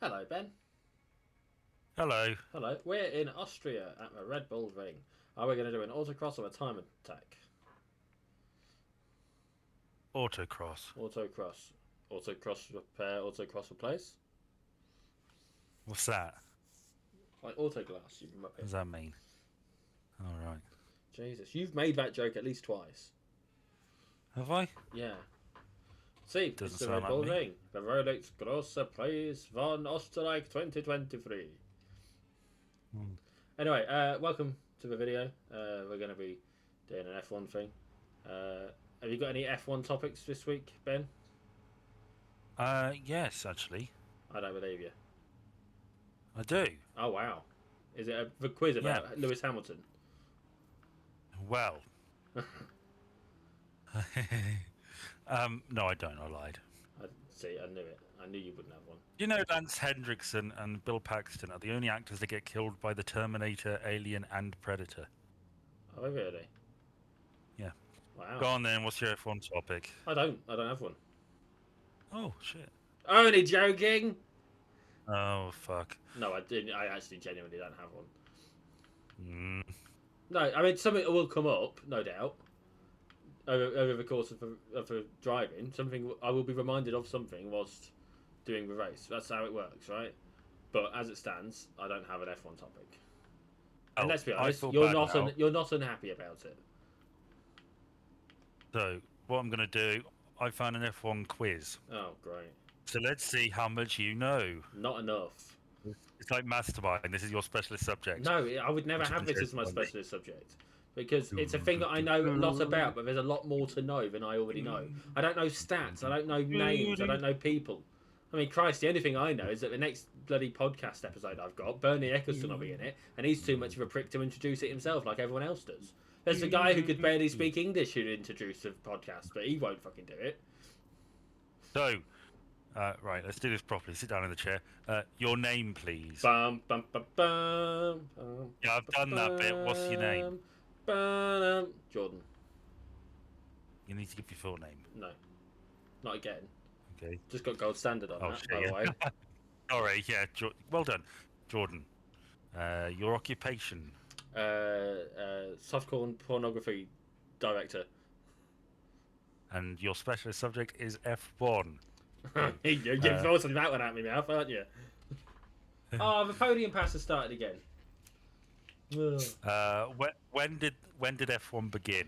Hello, Ben. Hello. Hello. We're in Austria at the Red Bull Ring. Are we going to do an autocross or a time attack? Autocross. Autocross. Autocross repair, autocross replace? What's that? Like autoglass, you What muppet. does that mean? All right. Jesus, you've made that joke at least twice. Have I? Yeah. See, it's Doesn't the sound Red like Bull me. Ring. The Rolex Grosse Preis von Österreich 2023. Hmm. Anyway, welcome to the video. We're going to be doing an F1 thing. Have you got any F1 topics this week, Ben? Yes, actually, I don't believe you. I do. Oh wow! Is it the quiz Yeah. about Lewis Hamilton? Well. No, I don't. I lied. I see. I knew it. I knew you wouldn't have one. You know, Lance Hendrickson and Bill Paxton are the only actors that get killed by the Terminator, Alien, and Predator. Oh really? Yeah. Go Wow. on then. What's your F1 topic? I don't. I don't have one. Oh shit. Only joking. Oh fuck. No, I didn't. I actually genuinely don't have one. Mm. No, I mean something will come up, no doubt, over the course of the driving. Something I will be reminded of something whilst doing the race. That's how it works, right? But as it stands, I don't have an F1 topic. And Oh, let's be I honest, feel bad now. you're not unhappy about it. So what I'm gonna do? I found an F1 quiz. Oh great, So let's see how much you know. not enough. It's like mastermind. This is your specialist subject, No, I would never which has have been this as chosen my by me. specialist subject because it's a thing that I know a lot about, but there's a lot more to know than I already know. I don't know stats, I don't know names, I don't know people. I mean, Christ, the only thing I know is that the next bloody podcast episode I've got, Bernie Eccleston will be in it, and he's too much of a prick to introduce it himself like everyone else does. There's a guy who could barely speak English who'd introduce a podcast, but he won't fucking do it. So, right, let's do this properly. Sit down in the chair. Your name, please. Bum bum bum bum bum Yeah, I've done that bit. What's your name? bum bum. Jordan. You need to give your full name. No, not again. Okay. Just got gold standard on Oh that, by shit. the way. Yeah. Sorry. Yeah. Well done, Jordan. Your occupation. Softcore pornography director. And your specialist subject is F1. You're Uh, forcing that one at me, mouth, aren't you? Oh, the podium pass has started again. Ugh. when did F1 begin?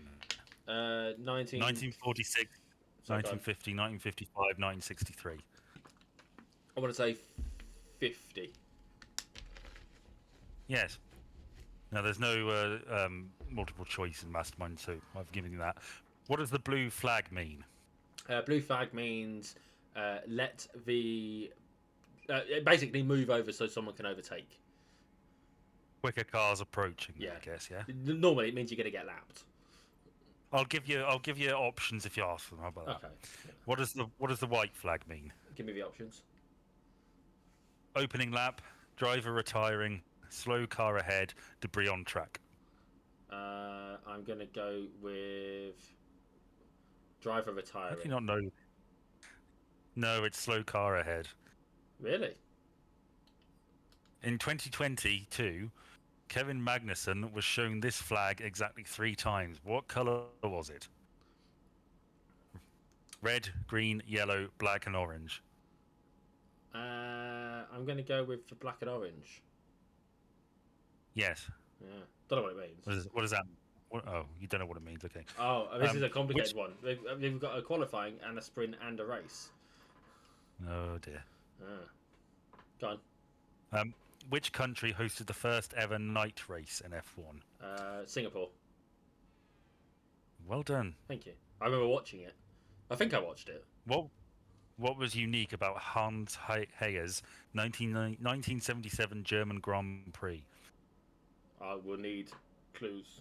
19. 1946, Sorry, go on. 1950, 1955, 1963. I want to say 50. Yes. Now, there's no multiple choice in Mastermind 2. I've given you that. What does the blue flag mean? Blue flag means let the. Basically, move over so someone can overtake. Quicker cars approaching, Yeah. I guess, yeah? Normally, it means you're going to get lapped. I'll give you options if you ask them. How about that? Okay. Yeah. What does the white flag mean? Give me the options. Opening lap, driver retiring, slow car ahead, debris on track. I'm going to go with driver How do you retiring. not know? No, it's slow car ahead. Really? In 2022, Kevin Magnussen was shown this flag exactly 3 times. What color was it? Red, green, yellow, black, and orange. I'm going to go with the black and orange. Yes. Yeah. Don't know what it means. What is that? Oh, you don't know what it means. Okay. Oh, this is a Which? complicated one. They've got a qualifying and a sprint and a race. Oh dear. Ah. Go on. Um, which country hosted the first ever night race in F1? Singapore. Well done. Thank you. I remember watching it. I think I watched it. What What was unique about Hans Heyer's 1977 German Grand Prix? I will need clues.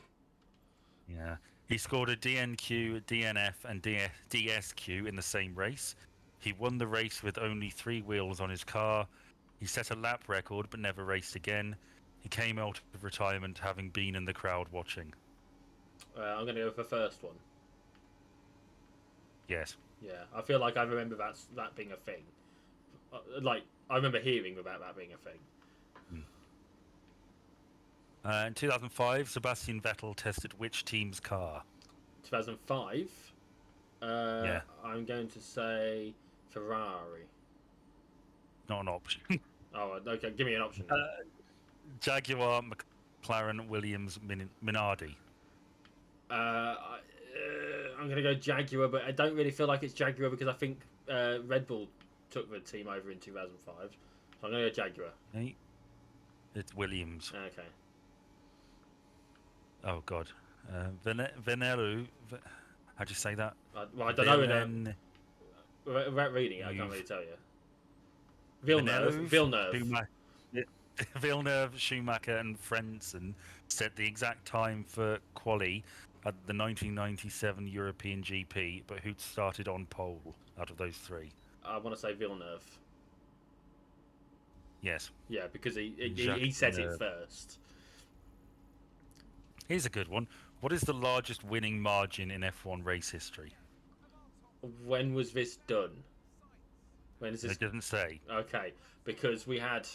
Yeah. He scored a DNQ, DNF, and DSQ in the same race. He won the race with only 3 wheels on his car. He set a lap record but never raced again. He came out of retirement having been in the crowd watching. I'm going to go with the first one. Yes. Yeah, I feel like I remember that being a thing. Like I remember hearing about that being a thing. In 2005, Sebastian Vettel tested which team's car? 2005. Yeah. I'm going to say Ferrari. Not an option. Oh, okay. Give me an option. Jaguar, McLaren, Williams, Minardi. I'm going to go Jaguar, but I don't really feel like it's Jaguar because I think Red Bull took the team over in 2005. So I'm going to go Jaguar. Hey, it's Williams. Okay. Oh, God. Venelu. How do you say that? Well, I don't know. Without reading it, I can't really tell you. Villeneuve. Villeneuve, Schumacher, and Frentzen set the exact time for quali at the 1997 European GP, but who started on pole out of those three? I want to say Villeneuve. Yes. Yeah, because he said it first. Here's a good one. What is the largest winning margin in F1 race history? When was this done? When is this? It doesn't say. Okay, because we had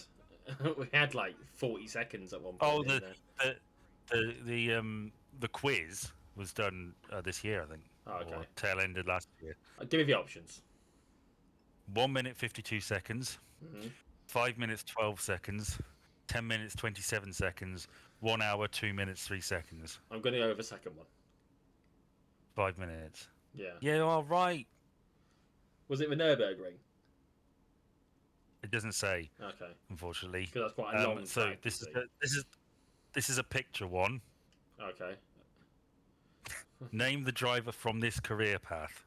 like 40 seconds at one point. The quiz was done this year, I think. Oh, okay. Or tail ended last year. Give me the options. 1 minute 52 seconds. 5 minutes 12 seconds. 10 minutes 27 seconds. 1 hour 2 minutes 3 seconds. I'm going to go with the second one. 5 minutes. Yeah. Yeah, all right. Was it the Nürburgring? It doesn't say. Okay. Unfortunately. Because that's quite a long. So track, this is a picture one. Okay. Name the driver from this career path.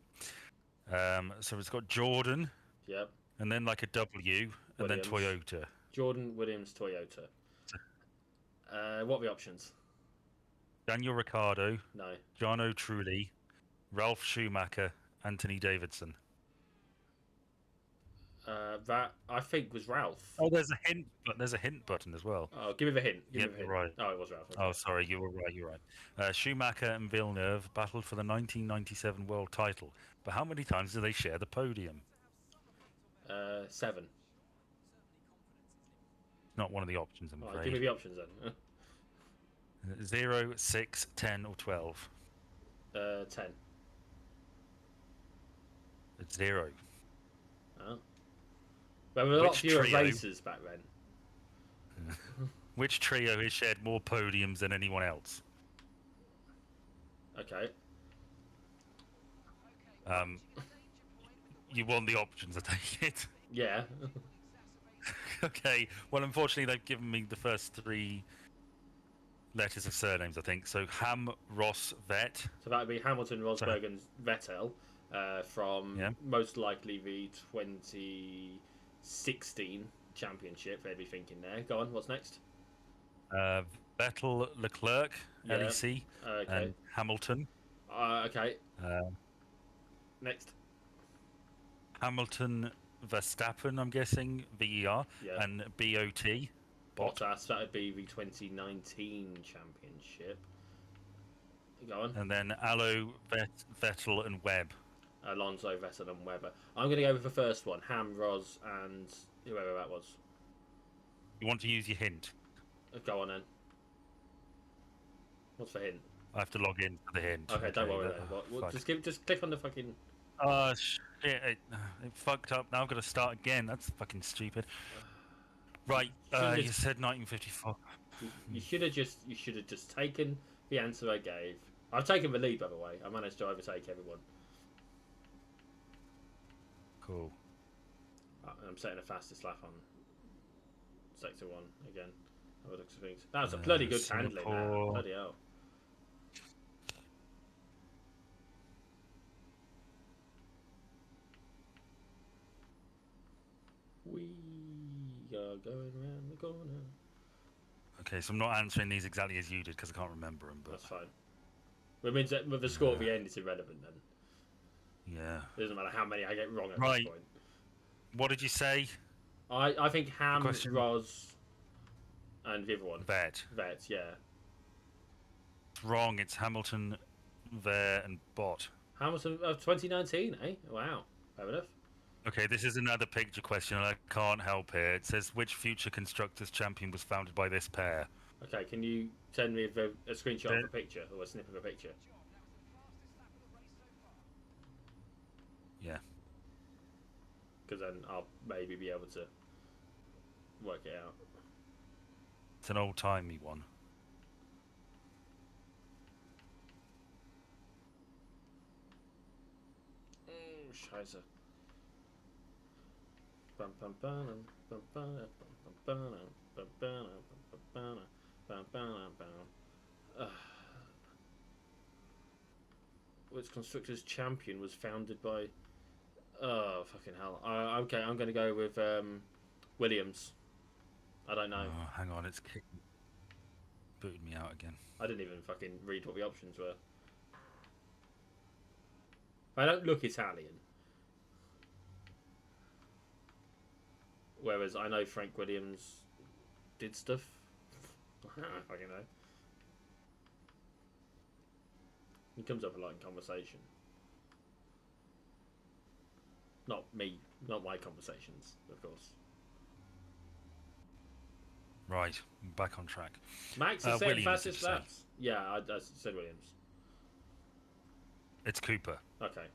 So it's got Jordan. Yep. And then like a W, and then Toyota. Jordan, Williams, Toyota. What are the options? Daniel Ricciardo. No. Jarno Trulli. Ralph Schumacher. Anthony Davidson. That I think was Ralph. Oh, there's a hint, but there's a hint button as well. Oh, give me the hint. Yep, you're right. Oh, it was Ralph. Okay. Oh, sorry, you were right. You're right. Schumacher and Villeneuve battled for the 1997 world title, but how many times do they share the podium? 7. Not one of the options, I'm afraid. Give me the options then. 0, 6, 10, or 12. 10. It's 0. Oh. There were a lot fewer races back then. Which trio has shared more podiums than anyone else? Okay. You want the options, I take it. Yeah. Okay. Well, unfortunately, they've given me the first 3 letters of surnames, I think. So Ham, Ross, Vet. So that would be Hamilton, Rosberg, and Vettel from most likely the 2016 championship. They'd be thinking there. Go on. What's next? Vettel, Leclerc, LEC, okay. and Hamilton. Okay. Next. Hamilton, Verstappen, I'm guessing, VER, and BOT. Bottas, that would be the 2019 championship. Go on. And then Allo, Vettel, and Webb. Alonso, Vettel, and Webber. I'm going to go with the first one. Ham, Ros, and whoever that was. You want to use your hint? Go on then. What's the hint? I have to log in for the hint. Okay, don't worry then. Just click on the fucking... Shit, it fucked up. Now I've got to start again. That's fucking stupid. Right, you said 1954. You should have just taken the answer I gave. I've taken the lead, by the way. I managed to overtake everyone. Cool. I'm setting the fastest lap on Sector 1 again. Looks of things. That was a bloody good handling. Man. Bloody hell. We are going round the corner. Okay, so I'm not answering these exactly as you did because I can't remember them. But that's fine. Which means that with the score at the end, it's irrelevant then. Yeah. It doesn't matter how many I get wrong at this point. What did you say? I think Ham, Ros, and the other one. Vet, yeah. Wrong, it's Hamilton, Ver, and Bot. Hamilton of 2019, eh? Wow. Fair enough. Okay, this is another picture question, and I can't help here. It says, which future constructors champion was founded by this pair? Okay, can you send me a screenshot of The- a picture or a snip of a picture? Yeah. Because then I'll maybe be able to work it out. It's an old-timey one. Scheiße. Bum, bum, bum, bum, bum, bum, bum, bum, bum, bum, bum, bum, bum. Which constructors champion was founded by? Oh fucking hell! Okay, I'm gonna go with Williams. I don't know. Oh, hang on, it's booted me out again. I didn't even fucking read what the options were. I don't look Italian. Whereas I know Frank Williams did stuff. I don't fucking know. He comes up a lot in conversation. Not me, not my conversations, of course. Right, I'm back on track. Max is saying Williams, fastest did you say? laps. Yeah, I said Williams. It's Cooper. Okay.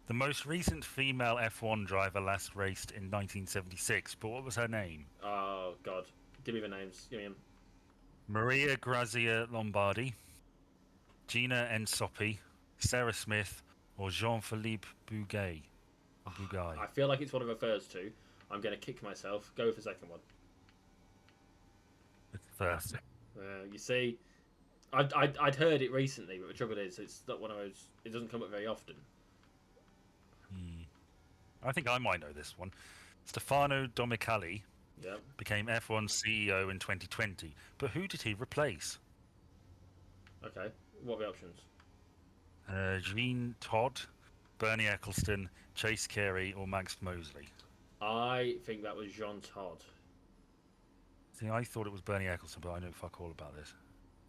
The most recent female F1 driver last raced in 1976, but what was her name? Oh god, give me the names. Give me them. Maria Grazia Lombardi, Gina Ensoppi, Sarah Smith, or Jean-Philippe Bouguet? Bouguet. I feel like it's one of the first two. I'm going to kick myself. Go for the second one. It's first. You see, I'd heard it recently, but the trouble is, it's not one of those. It doesn't come up very often. I think I might know this one. Stefano Domenicali Yeah. became F1 CEO in 2020, but who did he replace? Okay. What are the options? Gene Todd, Bernie Eccleston, Chase Carey, or Max Mosley? I think that was Jean Todd. See, I thought it was Bernie Eccleston, but I know fuck all about this.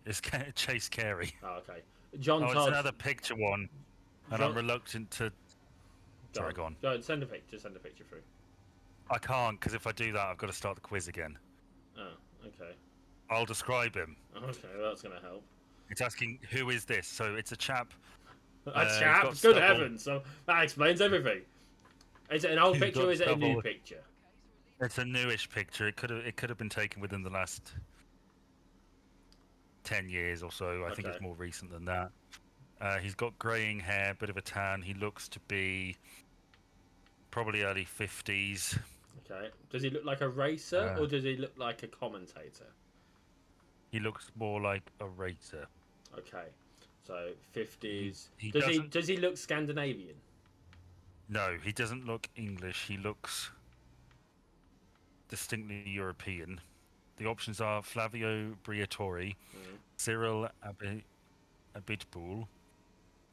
It's Chase Carey. Oh, okay. John It's Todd. another picture one, and I'm reluctant to. Sorry, go on. Go send a picture. Send a picture through. I can't, because if I do that, I've got to start the quiz again. Oh, okay. I'll describe him. Okay, well, that's going to help. It's asking, who is this? So it's a chap. A he's chap? got Good stubble. heavens. So that explains everything. Is it an old He's picture got or is it a new stubble. picture? It's a newish picture. It could have been taken within the last 10 years or so. I think it's Okay. more recent than that. He's got greying hair, bit of a tan. He looks to be probably early 50s. Okay. Does he look like a racer or does he look like a commentator? He looks more like a racer. Okay. So 50s. He Does he look Scandinavian? No, he doesn't look English. He looks distinctly European. The options are Flavio Briatore, Cyril Abitboul,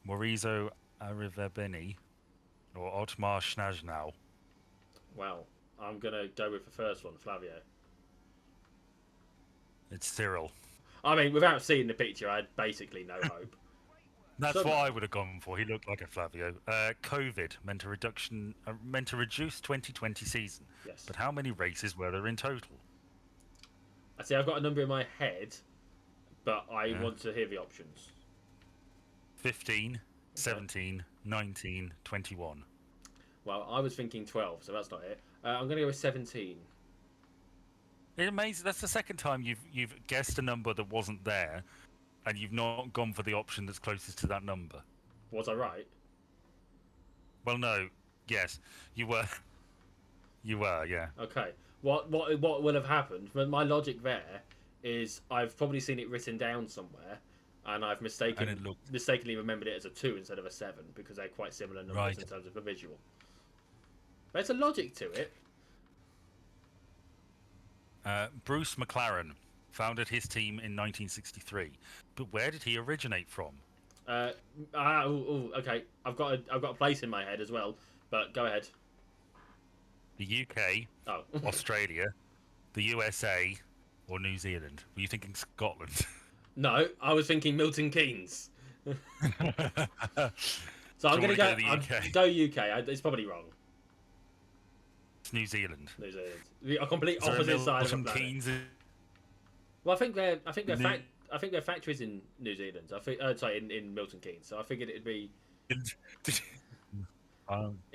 Maurizio Arrivabene, or Otmar Schnajnau. Well, I'm gonna go with the first one, Flavio. It's Cyril. I mean, without seeing the picture, I had basically no hope. That's So- what I would have gone for. He looked like a Flavio. COVID meant a reduced 2020 season. Yes. But how many races were there in total? I see. I've got a number in my head, but I want to hear the options. 15, 17, 19, 21. Well, I was thinking 12, so that's not it. I'm gonna go with 17. It's amazing. That's the second time you've guessed a number that wasn't there, and you've not gone for the option that's closest to that number. Was I right? Well, no. Yes, you were. You were, yeah. Okay. What will have happened? My logic there is I've probably seen it written down somewhere, and I've mistakenly remembered it as a 2 instead of a 7 because they're quite similar numbers Right. in terms of the visual. There's a logic to it. Bruce McLaren founded his team in 1963, but where did he originate from? Okay. I've got a place in my head as well, but go ahead. The UK, Oh. Australia, the USA, or New Zealand? Were you thinking Scotland? No, I was thinking Milton Keynes. So I'm Do gonna you go. wanna go to the UK? Go UK. It's probably wrong. It's New Zealand. New Zealand, a complete Is there a opposite side of the Milton planet. Keynes? Well, I think their factory's in New Zealand. I think, sorry, in Milton Keynes. So I figured it'd be. It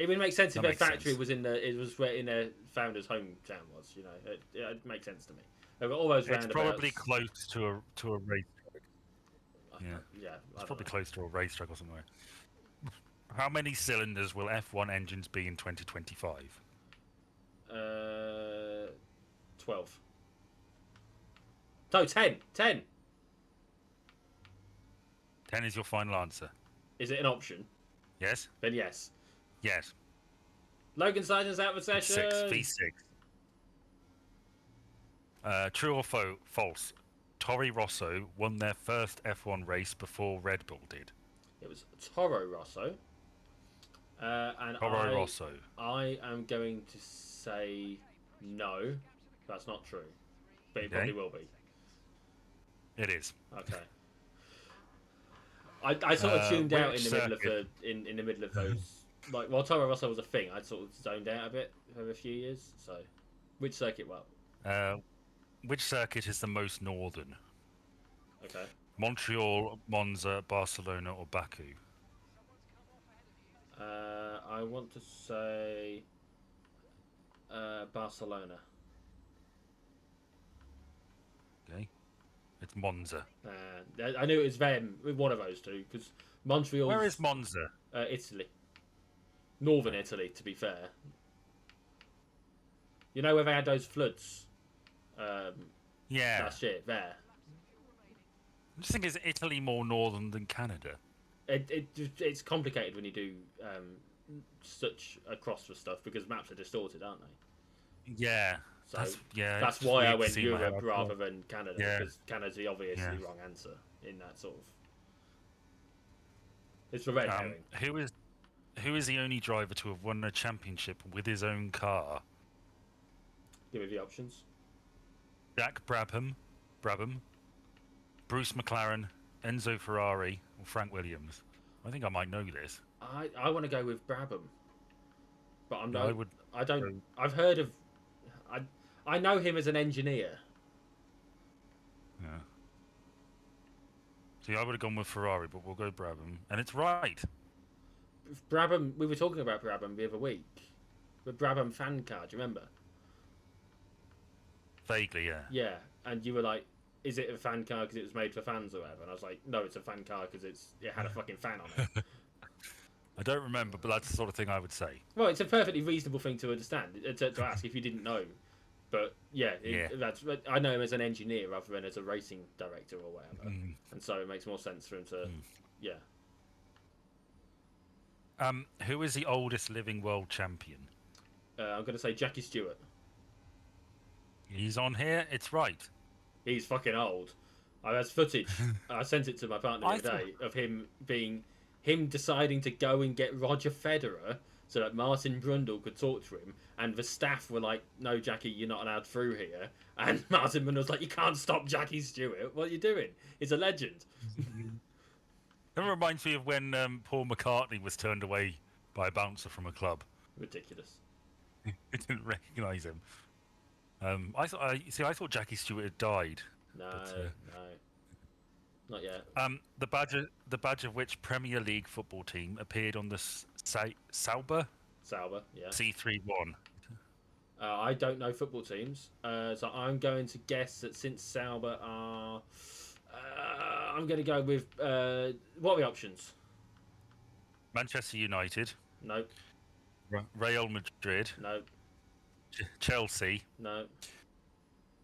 would make sense if their factory was in where in their founder's hometown was. You know, it makes sense to me. They've got all those roundabouts. It's probably close to a racetrack. Yeah, yeah. It's probably close to a racetrack or somewhere. How many cylinders will F1 engines be in 2025? 12. No, 10. 10. 10 is your final answer. Is it an option? Yes. Then yes. Yes. Logan Sargent's out of session. 6v6. True or false? Toro Rosso won their first F1 race before Red Bull did. It was Toro Rosso. And Toro Rosso. I am going to say no. That's not true. But it probably will be. It is. Okay. I sort of tuned out in the middle of in the middle of those. Like, while Toro Rosso was a thing, I'd sort of zoned out a bit for a few years. So, which circuit? Which circuit is the most northern? Okay. Montreal, Monza, Barcelona, or Baku? I want to say Barcelona. Okay. It's Monza. I knew it was them, one of those two, because Montreal. Where is Monza? Italy. Northern Italy, to be fair. You know where they had those floods? Yeah. Last year, there. I just think, is Italy more northern than Canada? It's complicated when you do such across for stuff because maps are distorted, aren't they? Yeah. So that's why I went Europe rather than Canada, yeah. because Canada's the obviously wrong answer in that sort of. It's the red herring. Who is the only driver to have won a championship with his own car? Give me the options. Jack Brabham, Bruce McLaren, Enzo Ferrari, or Frank Williams. I think I might know this. I want to go with Brabham, but I'm no. I don't. I've heard of. I know him as an engineer. Yeah. See, I would have gone with Ferrari, but we'll go Brabham, and it's right. Brabham. We were talking about Brabham the other week. The Brabham fan car. Do you remember? Vaguely, yeah. Yeah, and you were like, "Is it a fan car because it was made for fans or whatever?" And I was like, "No, it's a fan car because it had a fucking fan on it." I don't remember, but that's the sort of thing I would say. Well, it's a perfectly reasonable thing to understand, to ask if you didn't know. But yeah, that's. I know him as an engineer rather than as a racing director or whatever, and so it makes more sense for him to, yeah. Who is the oldest living world champion? I'm going to say Jackie Stewart. He's on here. It's right. He's fucking old. There's footage. I sent it to my partner the other day of him deciding to go and get Roger Federer so that Martin Brundle could talk to him, and the staff were like, "No, Jackie, you're not allowed through here." And Martin Brundle's like, "You can't stop Jackie Stewart. What are you doing? He's a legend." That reminds me of when Paul McCartney was turned away by a bouncer from a club. Ridiculous. He didn't recognise him. I thought Jackie Stewart had died. No, not yet. The badge of which Premier League football team appeared on the Sauber? Sauber, yeah. C31. I don't know football teams, so I'm going to guess that since Sauber are, I'm going to go with what are the options? Manchester United. No. Real Madrid. No. Chelsea. No.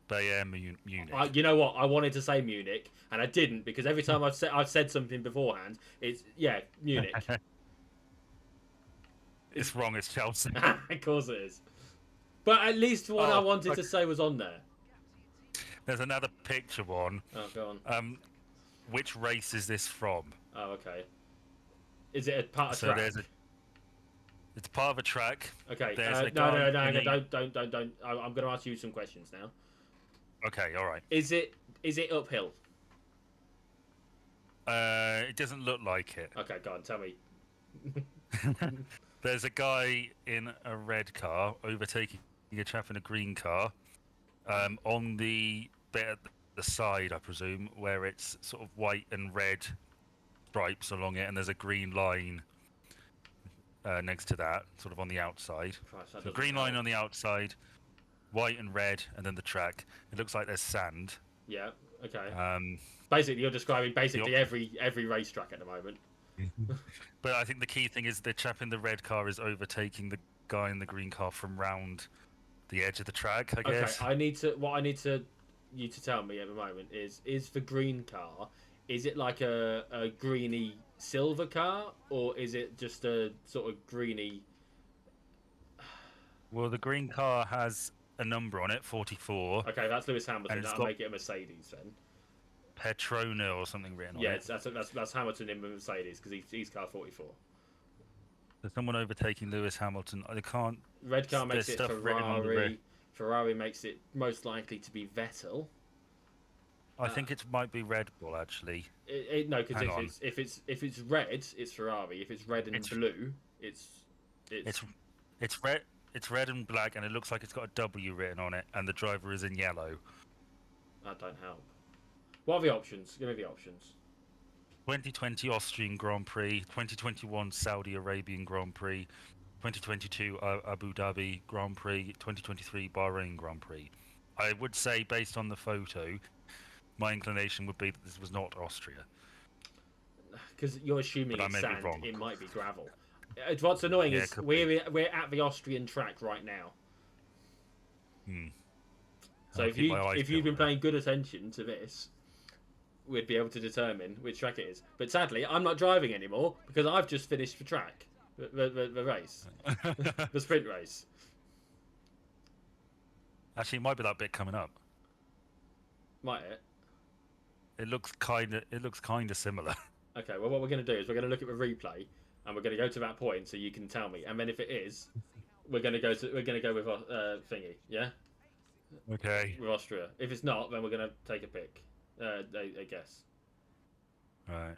Bayern Munich. You know what? I wanted to say Munich, and I didn't because every time I've said something beforehand, it's Munich. It's wrong. It's Chelsea. Of course it is. But at least what I wanted to say was on there. There's another picture one. Oh, go on. Which race is this from? Oh, okay. Is it a part of track? It's part of a track. Okay. No, don't. I'm going to ask you some questions now. Okay, all right. Is it uphill? It doesn't look like it. Okay, go on, tell me. There's a guy in a red car overtaking a chap in a green car on the bit at the side, I presume, where it's sort of white and red stripes along it, and there's a green line next to that, sort of on the outside. Christ, that So doesn't green line help. on the outside, white and red, and then the track. It looks like there's sand. Yeah. Okay. Um, Basically, you're describing basically op- every racetrack at the moment. but I think the key thing is the chap in the red car is overtaking the guy in the green car from round the edge of the track, I Okay. guess. I need you to tell me at the moment is the green car. Is it like a greeny silver car, or is it just a sort of greeny? Well, the green car has a number on it, 44, Okay, that's Lewis and Hamilton. it's That'll got make it a Mercedes then. Petrona or something written on Yeah, it. that's Hamilton in Mercedes because he's car 44. There's someone overtaking Lewis Hamilton. I can't. Red car makes There's it stuff written on the rear. Ferrari. Ferrari makes it most likely to be Vettel. I think it might be Red Bull actually. No, because Hang on. if it's red, it's Ferrari. If it's red and blue, it's It's red. It's red and black, and it looks like it's got a W written on it, and the driver is in yellow. that don't help. What are the options? Give me the options. 2020 Austrian Grand Prix, 2021 Saudi Arabian Grand Prix, 2022 Abu Dhabi Grand Prix, 2023 Bahrain Grand Prix. I would say, based on the photo, my inclination would be that this was not Austria. Because you're assuming But I it's may be sand. wrong. It might be gravel. What's annoying Yeah, is could be. we're at the Austrian track right now. So I'll if keep my eyes you've been peeled. paying good attention to this, we'd be able to determine which track it is. But sadly, I'm not driving anymore because I've just finished the track, the race, the sprint race. Actually, it might be that bit coming up. Might it? It looks kind of similar. Okay. Well, what we're going to do is we're going to look at the replay and we're going to go to that point so you can tell me. And then if it is, we're going to go with thingy. Yeah. Okay. With Austria. If it's not, then we're going to take a pick. I guess. Right.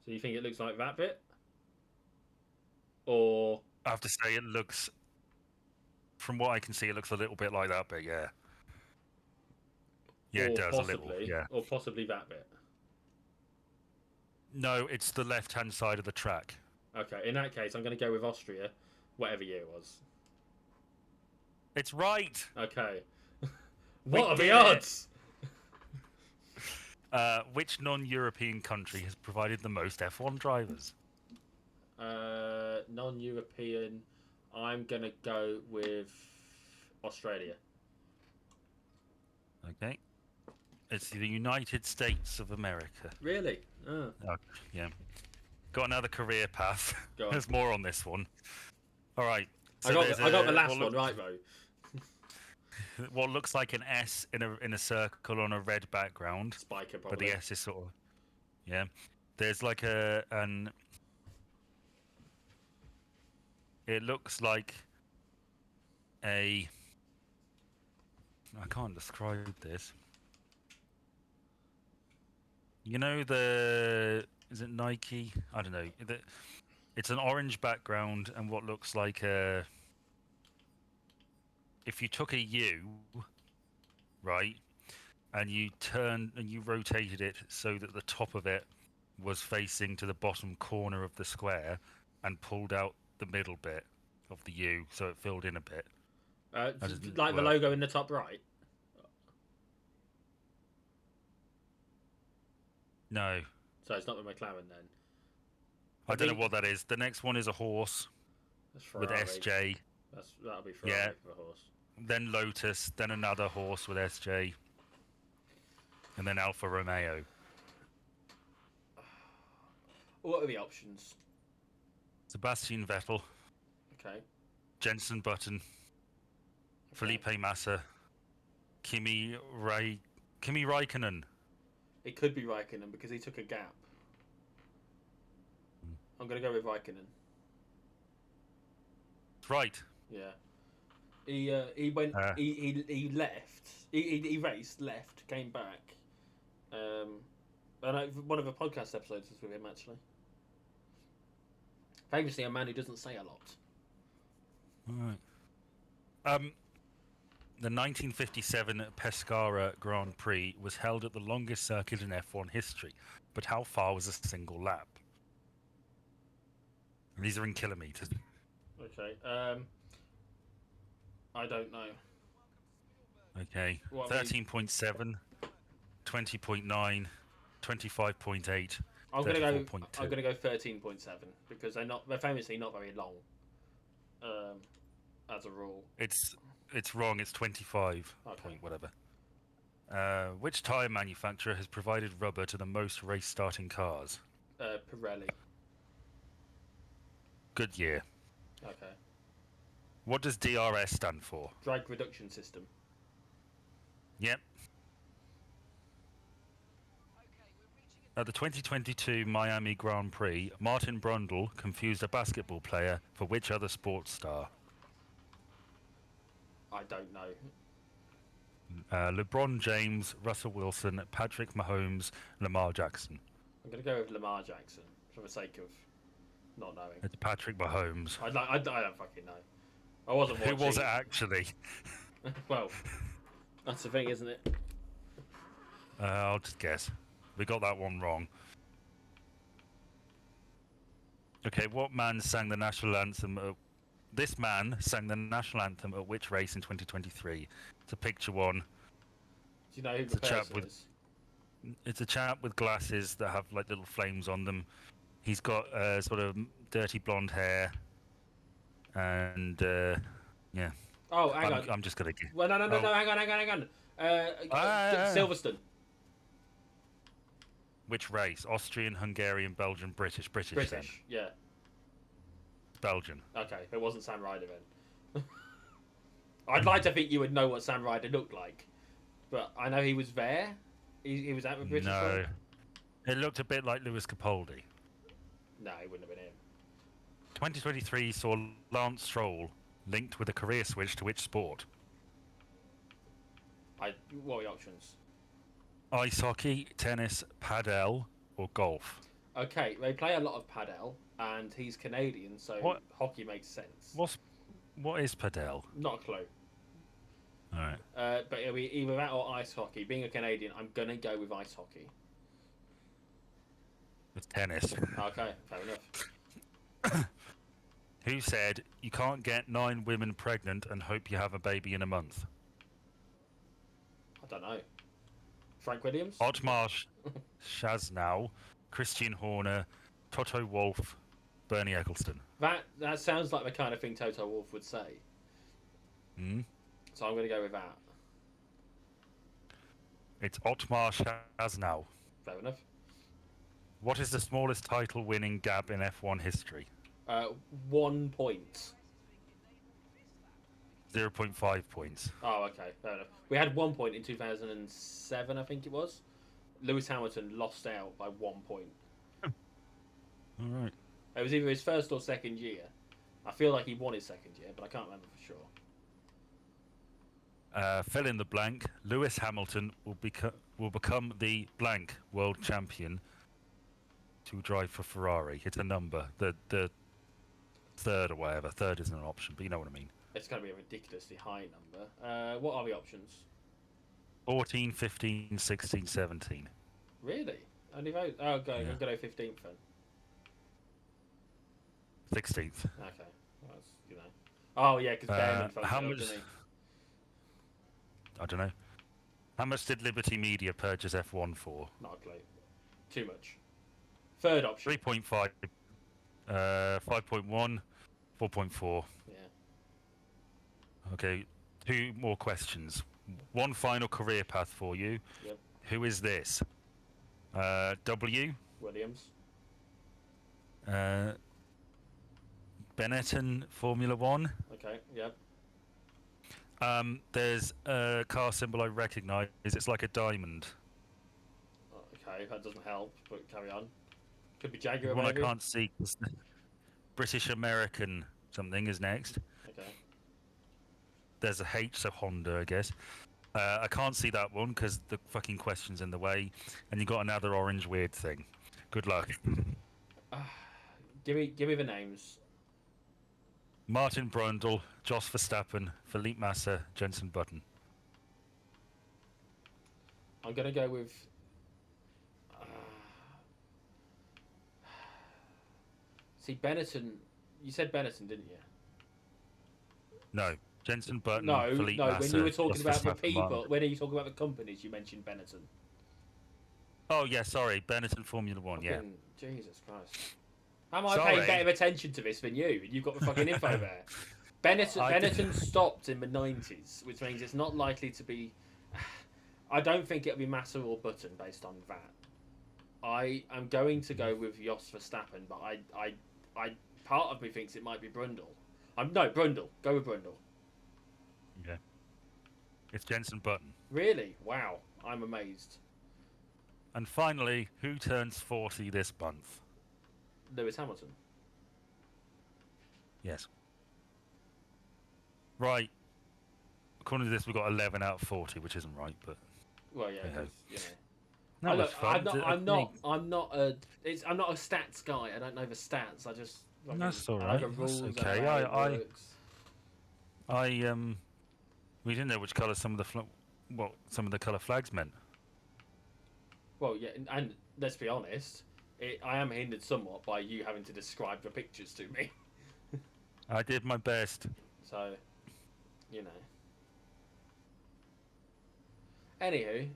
So you think it looks like that bit? Or I have to say, it looks. From what I can see, it looks a little bit like that bit. Yeah. Yeah, it does a little. Yeah. Or possibly that bit. No, it's the left-hand side of the track. Okay, in that case, I'm going to go with Austria, whatever year it was. It's right. Okay. What are the did odds? Which non-European country has provided the most F1 drivers? Non-European. I'm going to go with Australia. Okay. It's the United States of America. Really? Oh. Yeah. Got another career path. Go on. There's more on this one. All right. I got the last one right, though. What looks like an S in a circle on a red background. Spiker, probably. But the S is sort of... Yeah. There's like an... It looks like a... I can't describe this. You know the... Is it Nike? I don't know. It's an orange background and what looks like a... If you took a U, right, and you turned and you rotated it so that the top of it was facing to the bottom corner of the square and pulled out the middle bit of the U so it filled in a bit. Like the logo in the top right? No. So it's not the McLaren then? I don't know what that is. The next one is a horse with SJ. That'll be Ferrari for a horse. Then Lotus, then another horse with SJ, and then Alfa Romeo. What are the options? Sebastian Vettel, Okay. Jenson Button, Felipe Massa, Kimi Raikkonen. It could be Raikkonen because he took a gap. I'm going to go with Raikkonen. Right. Yeah. He went. He left. He raced, left, came back. And one of the podcast episodes was with him actually. Famously, a man who doesn't say a lot. Right. The 1957 Pescara Grand Prix was held at the longest circuit in F1 history, but how far was a single lap? And these are in kilometers. Okay. I don't know. Okay. What 13.7, 20.9, 25.8, I'm 34.2. gonna go 13.7 because they're famously not very long. As a rule. It's wrong. It's 25 point whatever. Which tyre manufacturer has provided rubber to the most race starting cars? Pirelli. Goodyear. Okay. What does DRS stand for? Drag reduction system. Yep. At the 2022 Miami Grand Prix, Martin Brundle confused a basketball player for which other sports star? I don't know. LeBron James, Russell Wilson, Patrick Mahomes, Lamar Jackson. I'm going to go with Lamar Jackson for the sake of not knowing. It's Patrick Mahomes. I don't fucking know. I wasn't watching. Who was it actually? Well, that's the thing, isn't it? I'll just guess. We got that one wrong. Okay, what man sang the national anthem? This man sang the national anthem at which race in 2023? It's a picture one. Do you know who the person is? It's a chap with glasses that have like little flames on them. He's got sort of dirty blonde hair, and yeah. Oh, hang on. I'm just gonna guess. Well, no, hang on. Silverstone. Which race? Austrian, Hungarian, Belgian, British. British, then. Yeah. Belgian. Okay, it wasn't Sam Ryder then. I'd like to think you would know what Sam Ryder looked like, but I know he was there. He was at the British. No, it looked a bit like Lewis Capaldi. No, it wouldn't have been him. 2023 saw Lance Stroll linked with a career switch to which sport? What were the options? Ice hockey, tennis, padel, or golf? Okay, they play a lot of padel, and he's Canadian, so hockey makes sense. What is padel? Not a clue. All right. But it'll be either that or ice hockey. Being a Canadian, I'm gonna go with ice hockey. It's tennis. Okay, fair enough. Who said you can't get 9 women pregnant and hope you have a baby in a month? I don't know. Frank Williams? Otmar Shaznow, Christian Horner, Toto Wolff, Bernie Eccleston. That sounds like the kind of thing Toto Wolff would say. Hmm? So I'm going to go with that. It's Otmar Shaznow. Fair enough. What is the smallest title-winning gap in F1 history? 1 point. 0.5 points. Oh, okay. Fair enough. We had 1 point in 2007, I think it was. Lewis Hamilton lost out by 1 point. All right. It was either his first or second year. I feel like he won his second year, but I can't remember for sure. Fill in the blank. Lewis Hamilton will become the blank world champion to drive for Ferrari. It's a number. The third or whatever. Third isn't an option, but you know what I mean. It's going to be a ridiculously high number. What are the options? 14, 15, 16, 17. Really? Only those? Oh, okay. Yeah. I'm going to go 15th then. 16th. Okay. Well, that's, you know. Oh, yeah, because Behrman fucked how it up, much? didn't he? I don't know. How much did Liberty Media purchase F1 for? Not a clue. Too much. Third option. 3.5, 5.1, 4.4. Yeah. Okay, 2 more questions. One final career path for you. Yep. Who is this? W. Williams. Benetton Formula One. Okay, yep. There's a car symbol I recognise. It's like a diamond. Okay, that doesn't help, but carry on. Could be Jaguar, One maybe? I can't see. British American something is next. Okay. There's a H, so Honda, I guess. I can't see that one because the fucking question's in the way, and you got another orange weird thing. Good luck. Give me the names. Martin Brundle, Jos Verstappen, Felipe Massa, Jenson Button. I'm gonna go with. See, Benetton. You said Benetton, didn't you? No, Jenson Button, No, Felipe no. Massa, When you were talking Jos about the Verstappen, people, Martin. when are you talking about the companies? You mentioned Benetton. Oh yeah, sorry, Benetton Formula One. Yeah. Fucking Jesus Christ. How am I Sorry. paying better attention to this than you? You've got the fucking info there. Benetton stopped in the 90s, which means it's not likely to be. I don't think it'll be Massa or Button based on that. I am going to go with Jos Verstappen, but I part of me thinks it might be Brundle. Brundle. Go with Brundle. Yeah. It's Jenson Button. Really? Wow. I'm amazed. And finally, who turns 40 this month? Lewis Hamilton. Yes. Right. According to this, we've got 11 out of 40, which isn't right, but Well, yeah, yeah. you know. That was fun. I'm not a stats guy. I don't know the stats. I just. That's all I right. know the rules. That's okay. I know how it works. We didn't know which colour some of the colour flags meant. Well, yeah, and let's be honest, I am hindered somewhat by you having to describe the pictures to me. I did my best. So, you know. Anywho,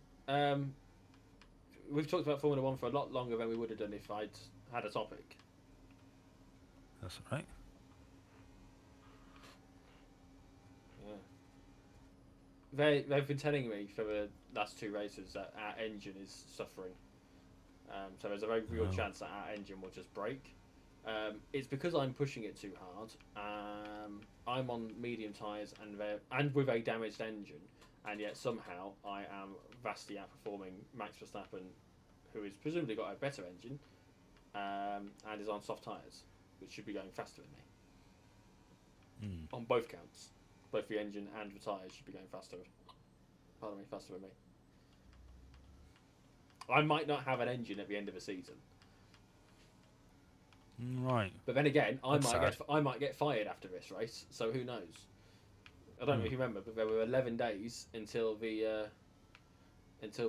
we've talked about Formula One for a lot longer than we would have done if I'd had a topic. That's all right. Yeah. They've been telling me for the last two races that our engine is suffering. So there's a very real chance that our engine will just break. It's because I'm pushing it too hard. I'm on medium tyres and with a damaged engine, and yet somehow I am vastly outperforming Max Verstappen, who has presumably got a better engine, and is on soft tyres, which should be going faster than me. On both counts. Both the engine and the tyres should be going faster. Faster than me. I might not have an engine at the end of the season. Right. But then again, I might get fired after this race, so who knows? I don't know if you remember, but there were 11 days until the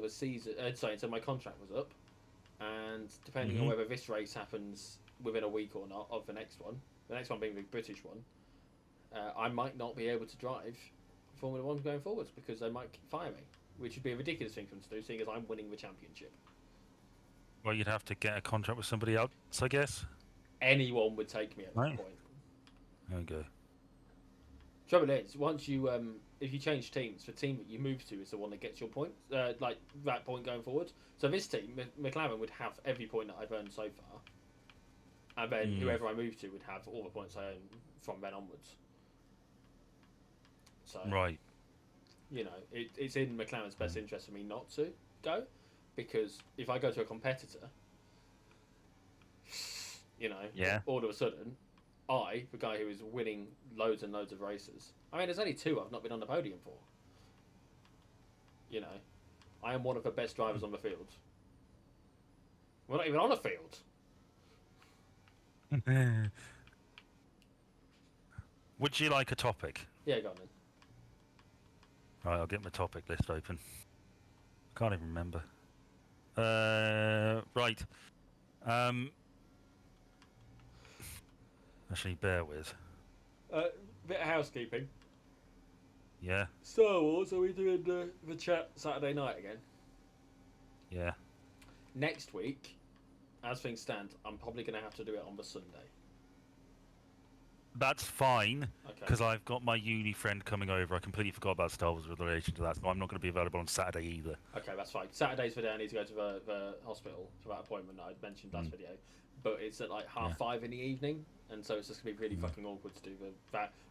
season. Until my contract was up, and depending on whether this race happens within a week or not of the next one being the British one, I might not be able to drive Formula One going forwards because they might fire me, which would be a ridiculous thing for them to do, seeing as I'm winning the championship. Well, you'd have to get a contract with somebody else, I guess. Anyone would take me at that point. There we go. Trouble is, once you if you change teams, the team that you move to is the one that gets your points, like that point going forward. So this team, McLaren, would have every point that I've earned so far, and then whoever I move to would have all the points I earn from then onwards. So, right. You know, it's in McLaren's best interest for me not to go, because if I go to a competitor, you know, all of a sudden, the guy who is winning loads and loads of races. I mean, there's only two I've not been on the podium for. You know, I am one of the best drivers on the field. We're not even on a field. Would you like a topic? Yeah, go on then. Right, I'll get my topic list open. Can't even remember. Right. Actually, bear with. Bit of housekeeping. Yeah. Star Wars, are we doing the chat Saturday night again? Yeah. Next week, as things stand, I'm probably going to have to do it on the Sunday. That's fine, Okay. because I've got my uni friend coming over. I completely forgot about Star Wars with relation to that, so I'm not going to be available on Saturday either. Okay, that's fine. Saturday's the day I need to go to the hospital for that appointment that I mentioned last video. But it's at like 5:30 in the evening, and so it's just going to be really fucking awkward to do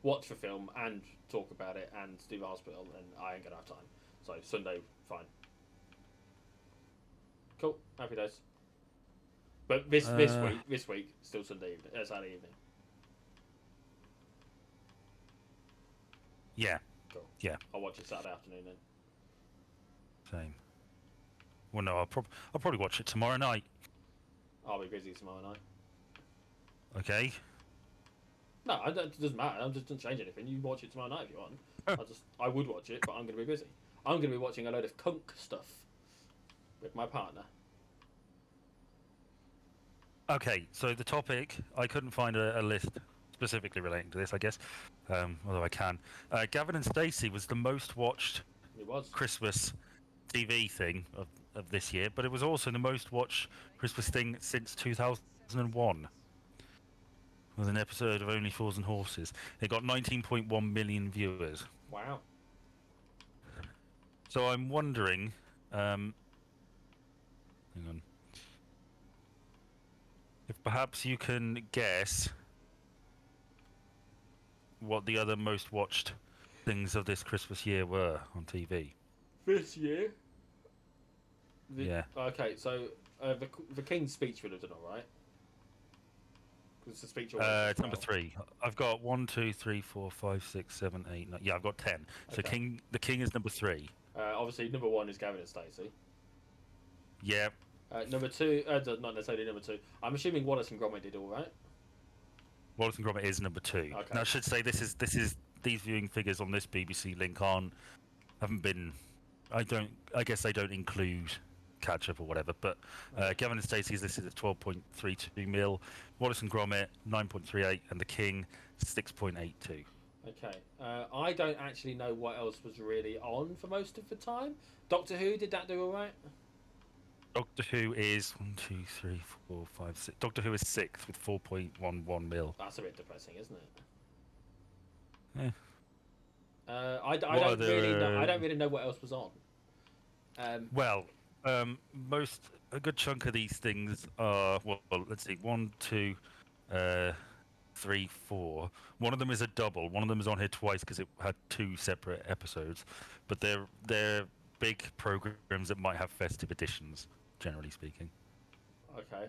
watch the film and talk about it and do the hospital, and I ain't going to have time. So Sunday, fine. Cool, happy days. But this week, still Saturday evening. Yeah. Cool. Yeah. I'll watch it Saturday afternoon then. Same. Well, no, I'll probably watch it tomorrow night. I'll be busy tomorrow night. Okay. No, it doesn't matter. I just don't change anything. You watch it tomorrow night if you want. I would watch it, but I'm going to be busy. I'm going to be watching a load of kunk stuff with my partner. Okay, so the topic, I couldn't find a list specifically relating to this, I guess, although I can. Gavin and Stacey was the most watched It was. Christmas TV thing of this year, but it was also the most watched Christmas thing since 2001. It was an episode of Only Fools and Horses. It got 19.1 million viewers. Wow. So I'm wondering, hang on, if perhaps you can guess what the other most watched things of this Christmas year were on TV. This year? Yeah. Okay, so the King's speech would have done all right. It's a speech. It's number 3. I've got 1, 2, 3, 4, 5, 6, 7, 8, 9. Yeah, I've got 10. So Okay. the King is number 3. Obviously, number 1 is Gavin and Stacey. Yeah. Number 2, not necessarily number 2. I'm assuming Wallace and Gromit did all right. Wallace and Gromit is number 2. Okay. Now I should say this is these viewing figures on this BBC link haven't been. I guess they don't include catch up or whatever. But Gavin and Stacey is listed at 12.32 mil. Wallace and Gromit 9.38, and the King 6.82. Okay. I don't actually know what else was really on for most of the time. Doctor Who, did that do all right? Doctor Who is 1, 2, 3, 4, 5, 6. Doctor Who is 6th with 4.11 mil. That's a bit depressing, isn't it? Yeah. I don't really know what else was on. Well, a good chunk of these things are, well, let's see, 1, 2, 3, 4. One of them is a double. One of them is on here twice because it had 2 separate episodes, but they're big programs that might have festive editions, generally speaking. Okay.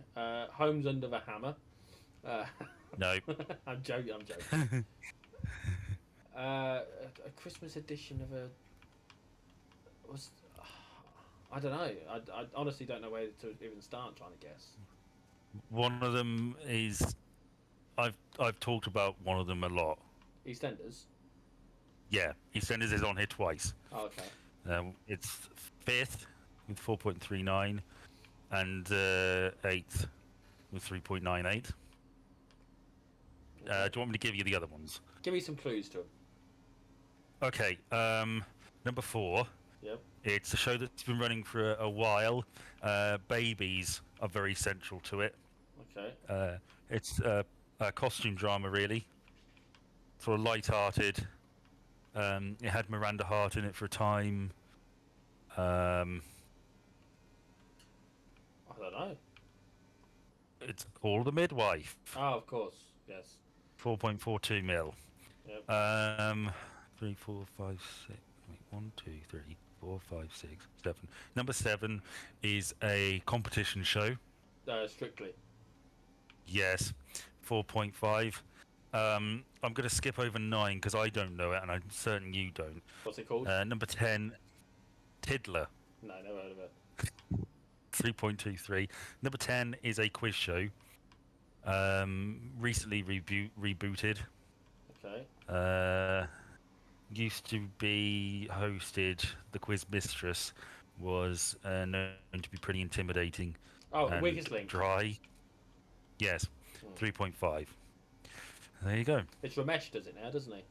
Homes Under the Hammer. No. I'm joking. A Christmas edition of a was. I don't know. I honestly don't know where to even start trying to guess. One of them is, I've talked about one of them a lot. EastEnders. Yeah, EastEnders is on here twice. Oh, okay. It's 5th with 4.39, and 8th with 3.98. Okay. Do you want me to give you the other ones? Give me some clues to them. Okay, number 4. Yep. It's a show that's been running for a while. Babies are very central to it. Okay. It's a costume drama, really. Sort of light-hearted. It had Miranda Hart in it for a time. I don't know. It's called The Midwife. Oh, of course. Yes. 4.42 mil. Yep. 3, 4, 5, 6. Wait, 1, 2, 3, 4, 5, 6, 7. Number 7 is a competition show. Strictly. Yes, 4.5. I'm going to skip over 9 because I don't know it, and I'm certain you don't. What's it called? Number 10, Tiddler. No, never heard of it. 3.23. Number 10 is a quiz show. Recently rebooted. Okay. Used to be hosted. The quiz mistress was known to be pretty intimidating. Oh, and Weakest Link. Dry. Yes, 3.5. There you go. It's Ramesh does it now, doesn't he?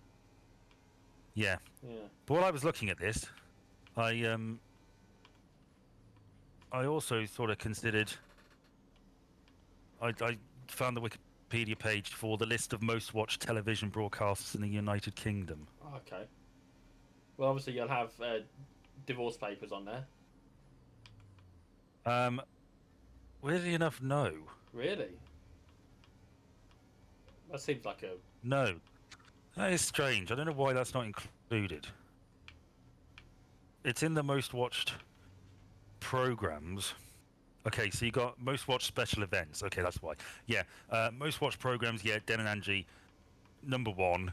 Yeah. Yeah. But while I was looking at this, I also sort of considered. I found the Wikipedia page for the list of most watched television broadcasts in the United Kingdom. Oh, okay. Well, obviously you'll have divorce papers on there. Weirdly enough, no. Really? That seems like a... No. That is strange. I don't know why that's not included. It's in the most watched programs. Okay, so you got most watched special events. Okay, that's why. Yeah, most watched programs. Yeah, Den and Angie, number 1.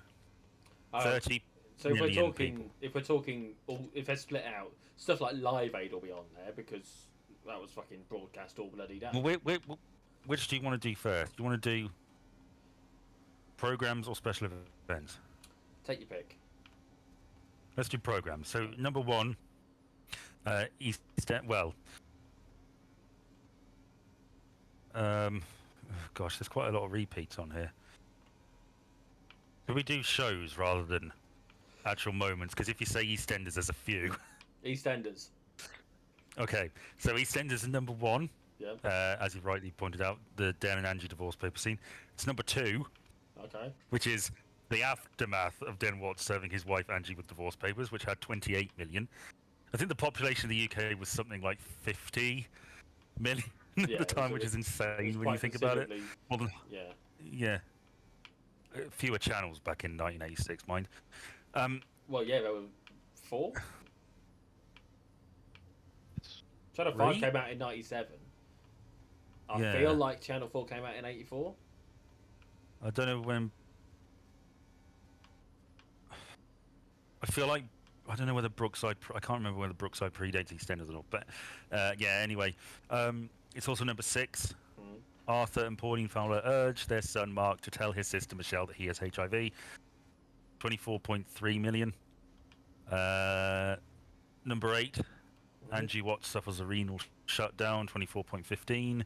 30 So if we're million talking, people. if they're split out, stuff like Live Aid will be on there because that was fucking broadcast all bloody day. Well, which do you want to do first? Do you want to do programs or special events? Take your pick. Let's do programs. So number 1, gosh, there's quite a lot of repeats on here. Can we do shows rather than actual moments? Because if you say EastEnders, there's a few. EastEnders. Okay, so EastEnders is number 1. Yeah. As you rightly pointed out, the Dan and Angie divorce paper scene. It's number 2. Okay. Which is the aftermath of Den Watts serving his wife Angie with divorce papers, which had 28 million. I think the population of the UK was something like 50 million at the time, which is insane when you think about it. More than, yeah. Fewer channels back in 1986, mind. Well, yeah, there were 4. Channel 5 came out in 97. I feel like Channel 4 came out in 84. I don't know when. I feel like I don't know whether Brookside. I can't remember whether Brookside predates EastEnders or not. But anyway, it's also number 6. Arthur and Pauline Fowler urge their son Mark to tell his sister Michelle that he has HIV. 24.3 million. Number 8. Angie Watts suffers a renal shutdown. 24.15.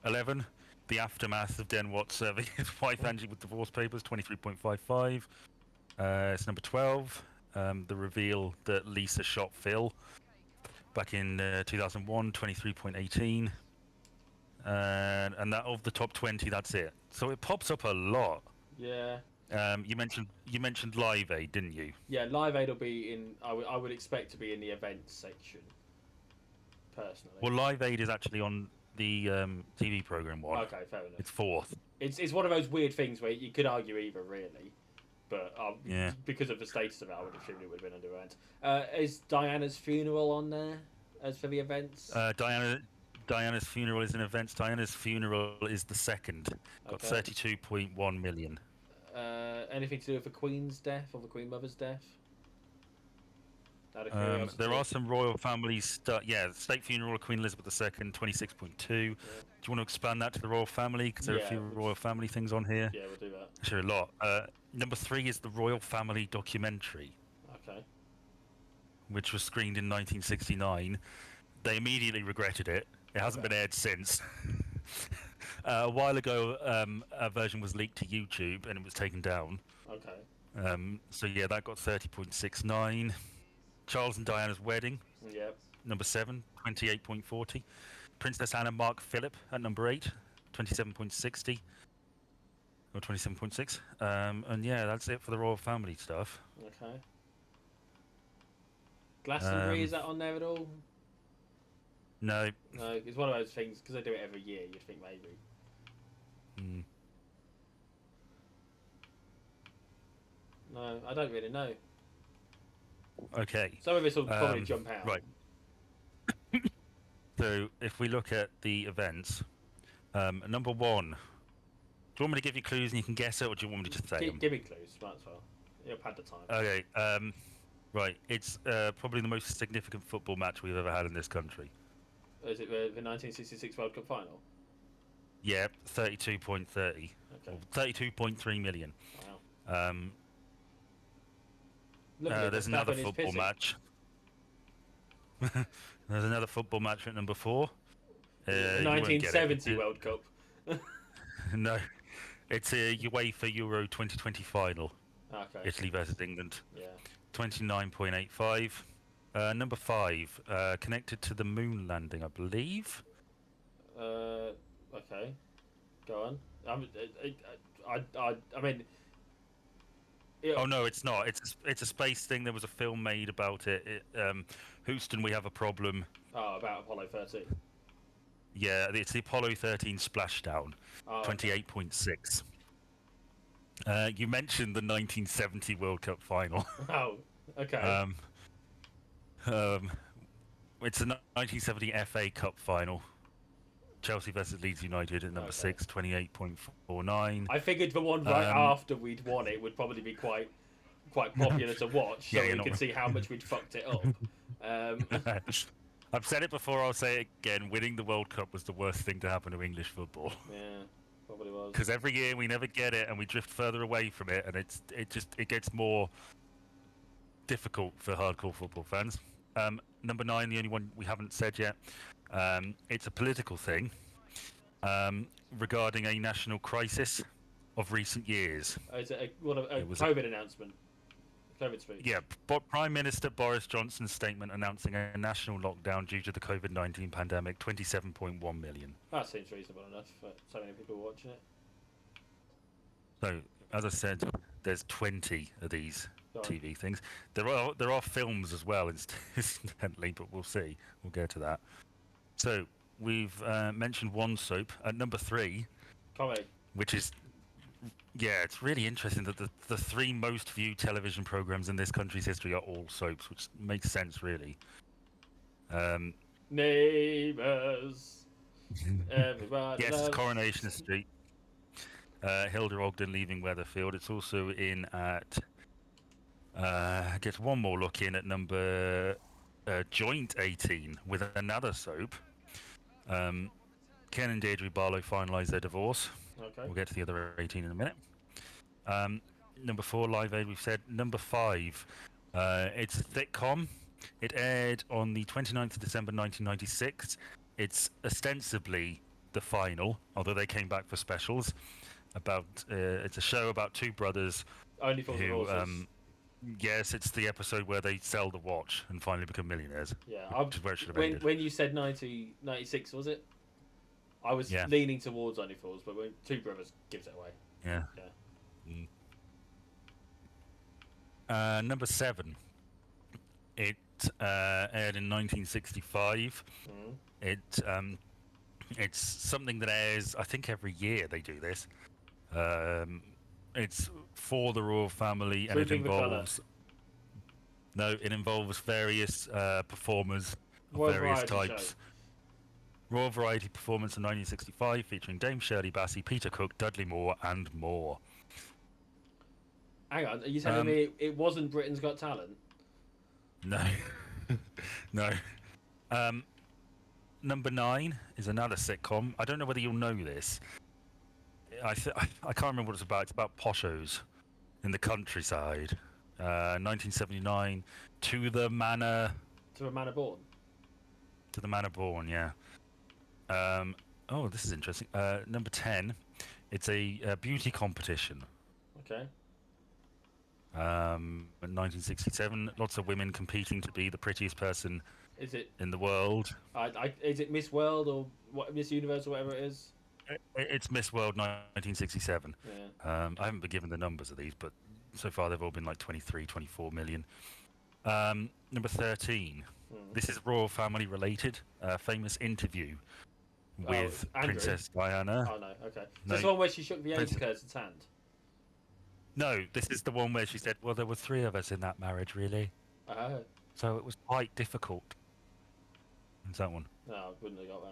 11. The aftermath of Den Watts serving his wife Angie with divorce papers, 23.55. It's number 12. The reveal that Lisa shot Phil back in 2001, 23.18. And that of the top 20, that's it. So it pops up a lot. Yeah. You mentioned Live Aid, didn't you? Yeah, Live Aid will be in. I would expect to be in the events section. Personally. Well, Live Aid is actually on the TV program one. Okay, fair enough. It's 4th. It's one of those weird things where you could argue either, really, but because of the status of it, I would assume it would have been under events. Is Diana's funeral on there as for the events? Diana's funeral is in events. Diana's funeral is the 2nd. Got 32.1 million. Anything to do with the Queen's death or the Queen Mother's death? There are some royal family stuff. Yeah, the state funeral of Queen Elizabeth II, 26.2. Do you want to expand that to the royal family? Because there are a few royal family things on here. Yeah, we'll do that. Sure, a lot. Number 3 is the royal family documentary. Okay. Which was screened in 1969. They immediately regretted it. It hasn't been aired since. A while ago, a version was leaked to YouTube and it was taken down. Okay. So yeah, that got 30.69. Charles and Diana's wedding. Yep. Number 7, 28.40. Princess Anne and Mark Philip at number 8, 27.60. Or 27.6. And yeah, that's it for the royal family stuff. Okay. Glastonbury, is that on there at all? No. No, it's one of those things, because they do it every year, you'd think maybe. No, I don't really know. Okay. Some of this will probably jump out. Right. So, if we look at the events, number 1. Do you want me to give you clues and you can guess it, or do you want me to just say them? Give me clues, might as well. You've had the time. Okay. Right. It's probably the most significant football match we've ever had in this country. Is it the 1966 World Cup final? Yeah, 32.30. Okay. 32.3 million. Wow. There's another football match. There's another football match at number 4. The 1970 World Cup. No, it's a UEFA Euro 2020 final. Okay. Italy versus England. Yeah. 29.85. Number 5, connected to the moon landing, I believe. Okay. Go on. I mean. Oh no, it's not. It's a space thing. There was a film made about it. Houston, we have a problem. Oh, about Apollo 13. Yeah, it's the Apollo 13 splashdown. 28.6. You mentioned the 1970 World Cup final. Oh, okay. It's the 1970 FA Cup final. Chelsea versus Leeds United at number 6, 28.49. I figured the one right after we'd won it would probably be quite popular to watch, so we could see how much we'd fucked it up. I've said it before, I'll say it again. Winning the World Cup was the worst thing to happen to English football. Yeah. Well, probably was. Because every year we never get it, and we drift further away from it, and it gets more difficult for hardcore football fans. Number 9, the only one we haven't said yet. It's a political thing regarding a national crisis of recent years. Is it a COVID announcement? COVID speech. Yeah, Prime Minister Boris Johnson's statement announcing a national lockdown due to the COVID-19 pandemic, 27.1 million. That seems reasonable enough for so many people watching it. So, as I said, there's 20 of these TV things. There are films as well, incidentally, but we'll see. We'll get to that. So, we've mentioned one soap at number 3. Comedy. Which is... Yeah, it's really interesting that the 3 most viewed television programs in this country's history are all soaps, which makes sense, really. Neighbours. Everybody yes, loves... it's Coronation Street. Hilda Ogden leaving Weatherfield. It's also in at... gets one more look in at number... joint 18 with another soap. Ken and Deirdre Barlow finalise their divorce. Okay. We'll get to the other 18 in a minute. Number 4, Live Aid, we've said. Number 5, it's a sitcom. It aired on the 29th of December 1996. It's ostensibly the final, although they came back for specials. It's a show about 2 brothers Only for who... horses. Yes, it's the episode where they sell the watch and finally become millionaires. Yeah, which is where it should have ended. when you said 96, was it? I was leaning towards Only Fools, but when 2 Brothers gives it away. Yeah. Number 7. It aired in 1965. It's something that airs, I think, every year they do this. It's for the royal family, and it involves... No, it involves various performers of various types. Show. Royal Variety Performance in 1965, featuring Dame Shirley Bassey, Peter Cook, Dudley Moore, and more. Hang on, are you telling me it wasn't Britain's Got Talent? No. No. Number 9 is another sitcom. I don't know whether you'll know this. I can't remember what it's about. It's about poshos in the countryside. 1979, To the Manor... To a Manor Born? To the Manor Born, yeah. Oh, this is interesting. Number 10, it's a beauty competition. Okay. In 1967, lots of women competing to be the prettiest person in the world. Is it Miss World or Miss Universe or whatever it is? It's Miss World 1967. Yeah. I haven't been given the numbers of these, but so far they've all been like 23, 24 million. Number 13. This is royal family related. Famous interview with Princess Diana. Oh, no, okay. No, this one where she shook the AIDS curtain's hand? No, this is the one where she said, well, there were 3 of us in that marriage, really. So it was quite difficult. Is that one? No, I wouldn't have got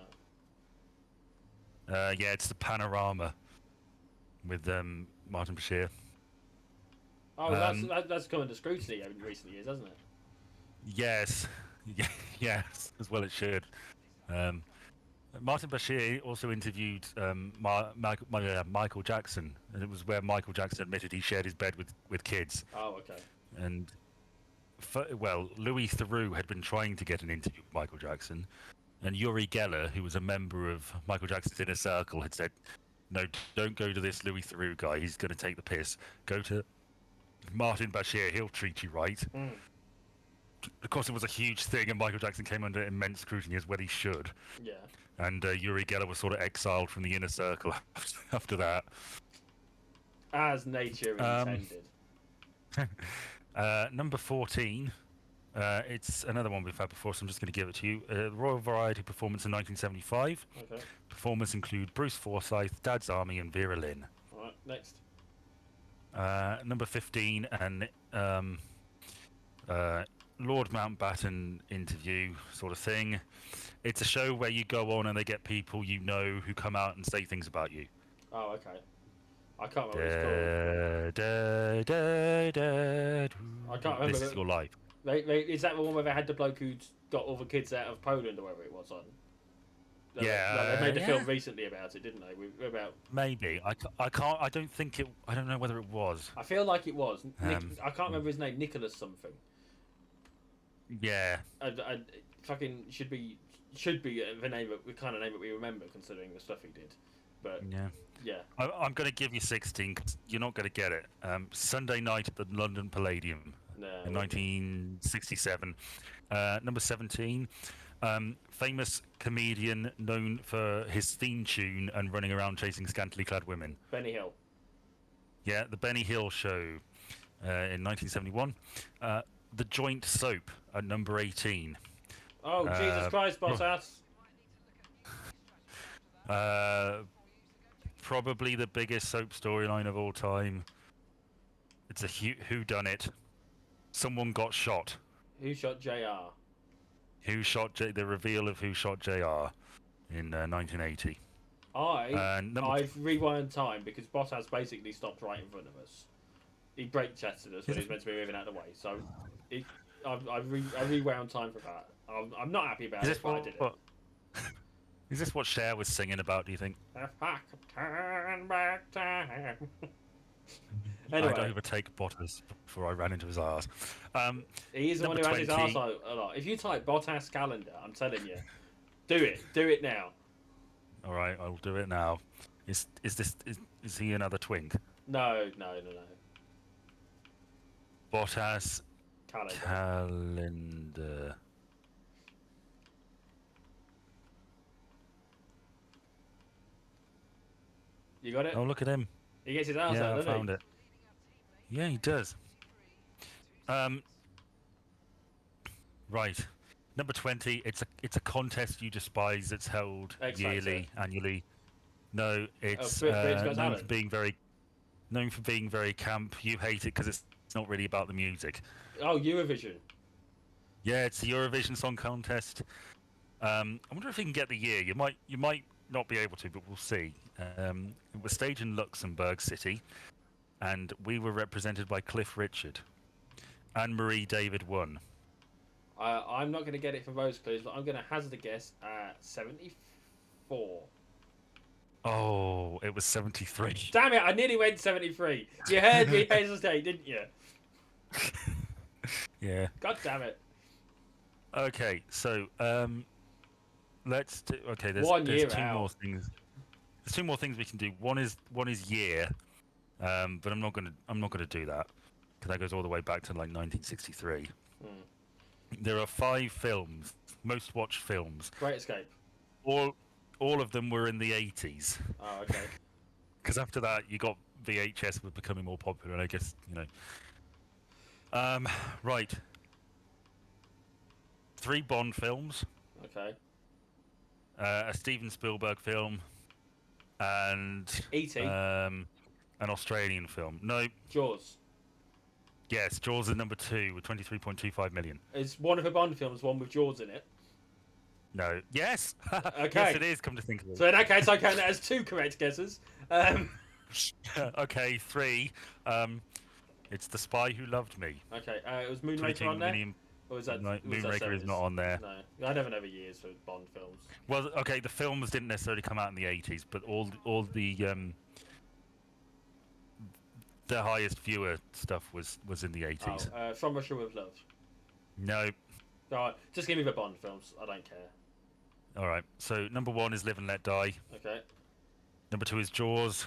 that. Yeah, it's the Panorama with Martin Bashir. Oh, that's come under scrutiny in recent years, hasn't it? Yes. Yes, as well it should. Martin Bashir also interviewed Michael Jackson, and it was where Michael Jackson admitted he shared his bed with kids. Oh, okay. And, Louis Theroux had been trying to get an interview with Michael Jackson, and Uri Geller, who was a member of Michael Jackson's inner circle, had said, no, don't go to this Louis Theroux guy, he's going to take the piss. Go to Martin Bashir, he'll treat you right. Of course, it was a huge thing, and Michael Jackson came under immense scrutiny, as well he should. Yeah. And Uri Geller was sort of exiled from the inner circle after that. As nature intended. Number 14. It's another one we've had before, so I'm just going to give it to you. Royal Variety Performance in 1975. Okay. Performers include Bruce Forsyth, Dad's Army, and Vera Lynn. All right, next. Number 15, and Lord Mountbatten interview sort of thing. It's a show where you go on and they get people you know who come out and say things about you. Oh, okay. I can't remember what it's called. I can't remember. This is Your Life. Is that the one where they had the bloke who got all the kids out of Poland or wherever it was on? Yeah, they made a film recently about it, didn't they? About maybe. I can't. I don't think it. I don't know whether it was. I feel like it was. I can't remember his name. Nicholas something. Yeah. Fucking should be the kind of name that we remember, considering the stuff he did. But yeah. I'm going to give you 16 because you're not going to get it. Sunday Night at the London Palladium in 1967. Number 17. Famous comedian known for his theme tune and running around chasing scantily clad women. Benny Hill. Yeah, the Benny Hill Show in 1971. The Joint Soap at number 18. Oh, Jesus Christ, Bottas! Probably the biggest soap storyline of all time. It's a whodunit. Someone got shot. Who shot JR? The reveal of who shot JR in 1980. I've rewound time because Bottas basically stopped right in front of us. He brake tested us when he was meant to be moving out of the way. So I rewound time for that. I'm not happy about it, but I did it. Is this what Cher was singing about, do you think? If I could turn back time. Anyway. I'd overtake Bottas before I ran into his arse. He's the one who has his arse out a lot. If you type Bottas calendar, I'm telling you, do it now. All right, I'll do it now. Is he another twink? No. Bottas calendar. You got it? Oh, look at him. He gets his arse out, doesn't he? I found it. Yeah, he does. Right. Number 20. It's a contest you despise. It's held annually. No, it's known for being very camp. You hate it because it's not really about the music. Oh, Eurovision. Yeah, it's the Eurovision Song Contest. I wonder if you can get the year. You might not be able to, but we'll see. It was staged in Luxembourg City, and we were represented by Cliff Richard. Anne-Marie David won. I'm not going to get it for those clues, but I'm going to hazard a guess at 74. Oh, it was 73. Damn it, I nearly went 73. You heard me hesitate, didn't you? Yeah. God damn it. Okay, so let's do. Okay, there's two more things. There's two more things we can do. One is year, but I'm not gonna do that because that goes all the way back to like 1963. There are 5 films, most watched films. Great Escape. All of them were in the 80s. Oh, okay. Because after that, you got VHS was becoming more popular, and I guess right. 3 Bond films. Okay. A Steven Spielberg film, and E.T. An Australian film. No. Jaws. Yes, Jaws is number 2 with 23.25 million. Is one of the Bond films one with Jaws in it? No. Yes. Okay. Yes, it is. Come to think of it. So in that case, I count that as 2 correct guesses. Okay, 3. It's The Spy Who Loved Me. Okay. It was Moonraker on there. Or was that? Moonraker is not on there. No, I never know the years for Bond films. Well, okay, the films didn't necessarily come out in the 80s, but all the highest viewer stuff was in the 80s. Oh, From Russia with Love. No. Alright, just give me the Bond films. I don't care. Alright, so number 1 is Live and Let Die. Okay. Number 2 is Jaws.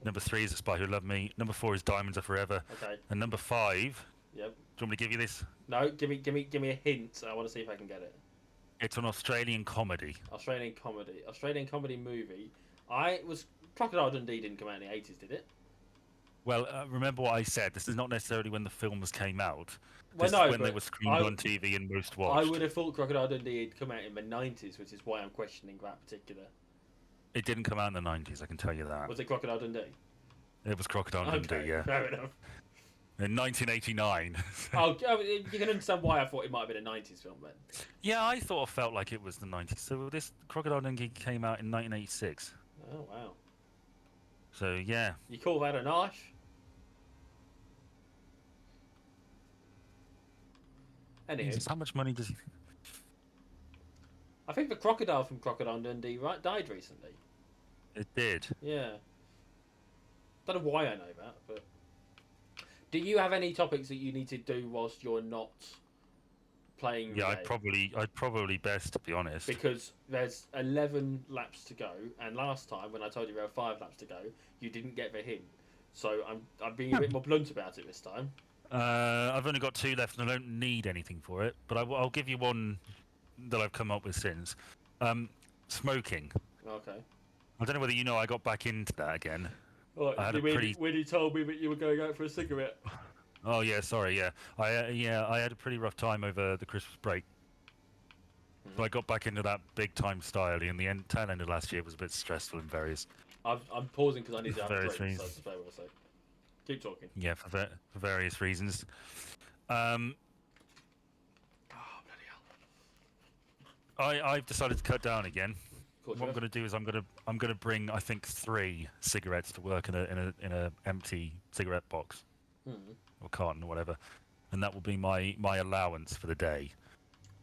Number 3 is The Spy Who Loved Me. Number 4 is Diamonds Are Forever. Okay. And number 5. Yep. Do you want me to give you this? No, give me a hint. I want to see if I can get it. It's an Australian comedy. Australian comedy movie. Crocodile Dundee didn't come out in the 80s, did it? Well, remember what I said. This is not necessarily when the films came out. Well, this is when they were screened on TV and most watched. I would have thought Crocodile Dundee had come out in the 90s, which is why I'm questioning that particular. It didn't come out in the 90s, I can tell you that. Was it Crocodile Dundee? It was Crocodile Dundee, yeah. Fair enough. In 1989. Oh, you can understand why I thought it might have been a 90s film then. Yeah, I felt like it was the 90s. So this Crocodile Dundee came out in 1986. Oh, wow. So, yeah. You call that a knife? Anyway. How much money does he... I think the crocodile from Crocodile Dundee died recently. It did. Yeah. Don't know why I know that, but do you have any topics that you need to do whilst you're not playing? Yeah, relay? I'd probably best, to be honest. Because there's 11 laps to go, and last time when I told you there were 5 laps to go, you didn't get the hint. So I'm being a bit more blunt about it this time. I've only got 2 left, and I don't need anything for it. But I'll give you one that I've come up with since. Smoking. Okay. I don't know whether you know I got back into that again. Right, when you told me that you were going out for a cigarette. Oh yeah, sorry, yeah. I had a pretty rough time over the Christmas break. So I got back into that big time style, and the tail end of last year was a bit stressful in various. I'm pausing because I need to have a various drink. So reasons. that's what I will say. Keep talking. Yeah, for various reasons. Oh bloody hell! I've decided to cut down again. What I'm going to do is I'm going to bring, I think, 3 cigarettes to work in a empty cigarette box or carton or whatever, and that will be my allowance for the day.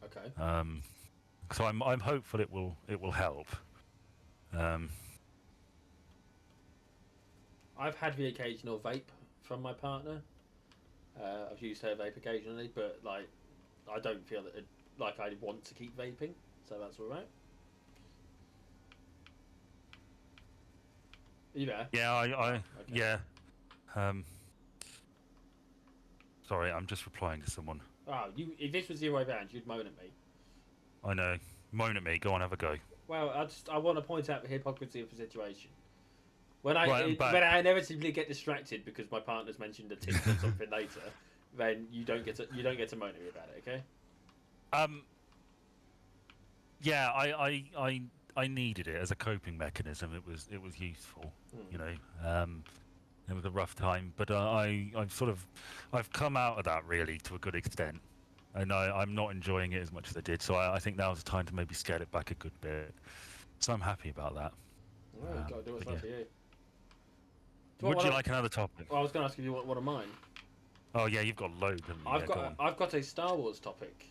Okay. So I'm hopeful it will help. I've had the occasional vape from my partner. I've used her vape occasionally, but like I don't feel that like I want to keep vaping, so that's all right. Are you there? Yeah, Okay. yeah. Sorry, I'm just replying to someone. Oh, if this was the other way around, you'd moan at me. I know. Moan at me. Go on, have a go. Well, I want to point out the hypocrisy of the situation. When I Right, when I inevitably get distracted because my partner's mentioned a tip or something later, then you don't get to moan at me about it, okay? Yeah, I needed it as a coping mechanism. It was useful, you know. It was a rough time, but I've come out of that really to a good extent, and I'm not enjoying it as much as I did. So I think now's the time to maybe scale it back a good bit. So I'm happy about that. Well, you've got to do what's right for you. Would you like another topic? Well, I was going to ask if you want one of mine. Oh yeah, you've got loads. Haven't you? I've got a Star Wars topic.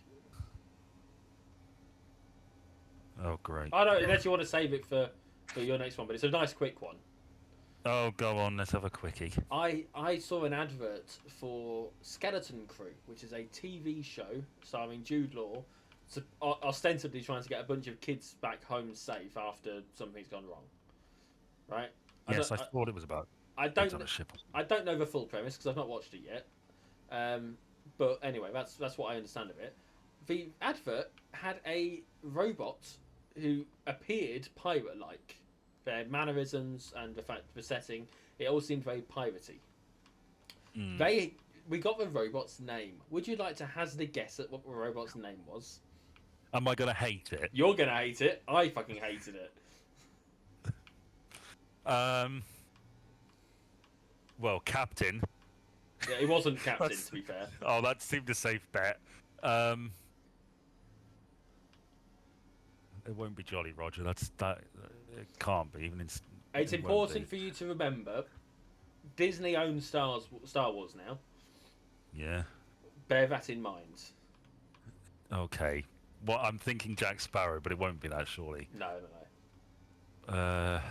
Oh great. I don't unless you want to save it for your next one, but it's a nice quick one. Oh, go on. Let's have a quickie. I saw an advert for Skeleton Crew, which is a TV show starring Jude Law, ostensibly trying to get a bunch of kids back home safe after something's gone wrong. Right? Yes, I thought it was about. I don't know the full premise because I've not watched it yet. But anyway, that's what I understand of it. The advert had a robot who appeared pirate-like. Their mannerisms and the setting, it all seemed very piratey. We got the robot's name. Would you like to hazard a guess at what the robot's name was? Am I gonna hate it? You're gonna hate it. I fucking hated it. Well, Captain. Yeah, it wasn't Captain, to be fair. Oh, that seemed a safe bet. It won't be Jolly Roger. It can't be even. It's important for you to remember. Disney owns Star Wars now. Yeah. Bear that in mind. Okay. Well, I'm thinking Jack Sparrow, but it won't be that, surely. No. If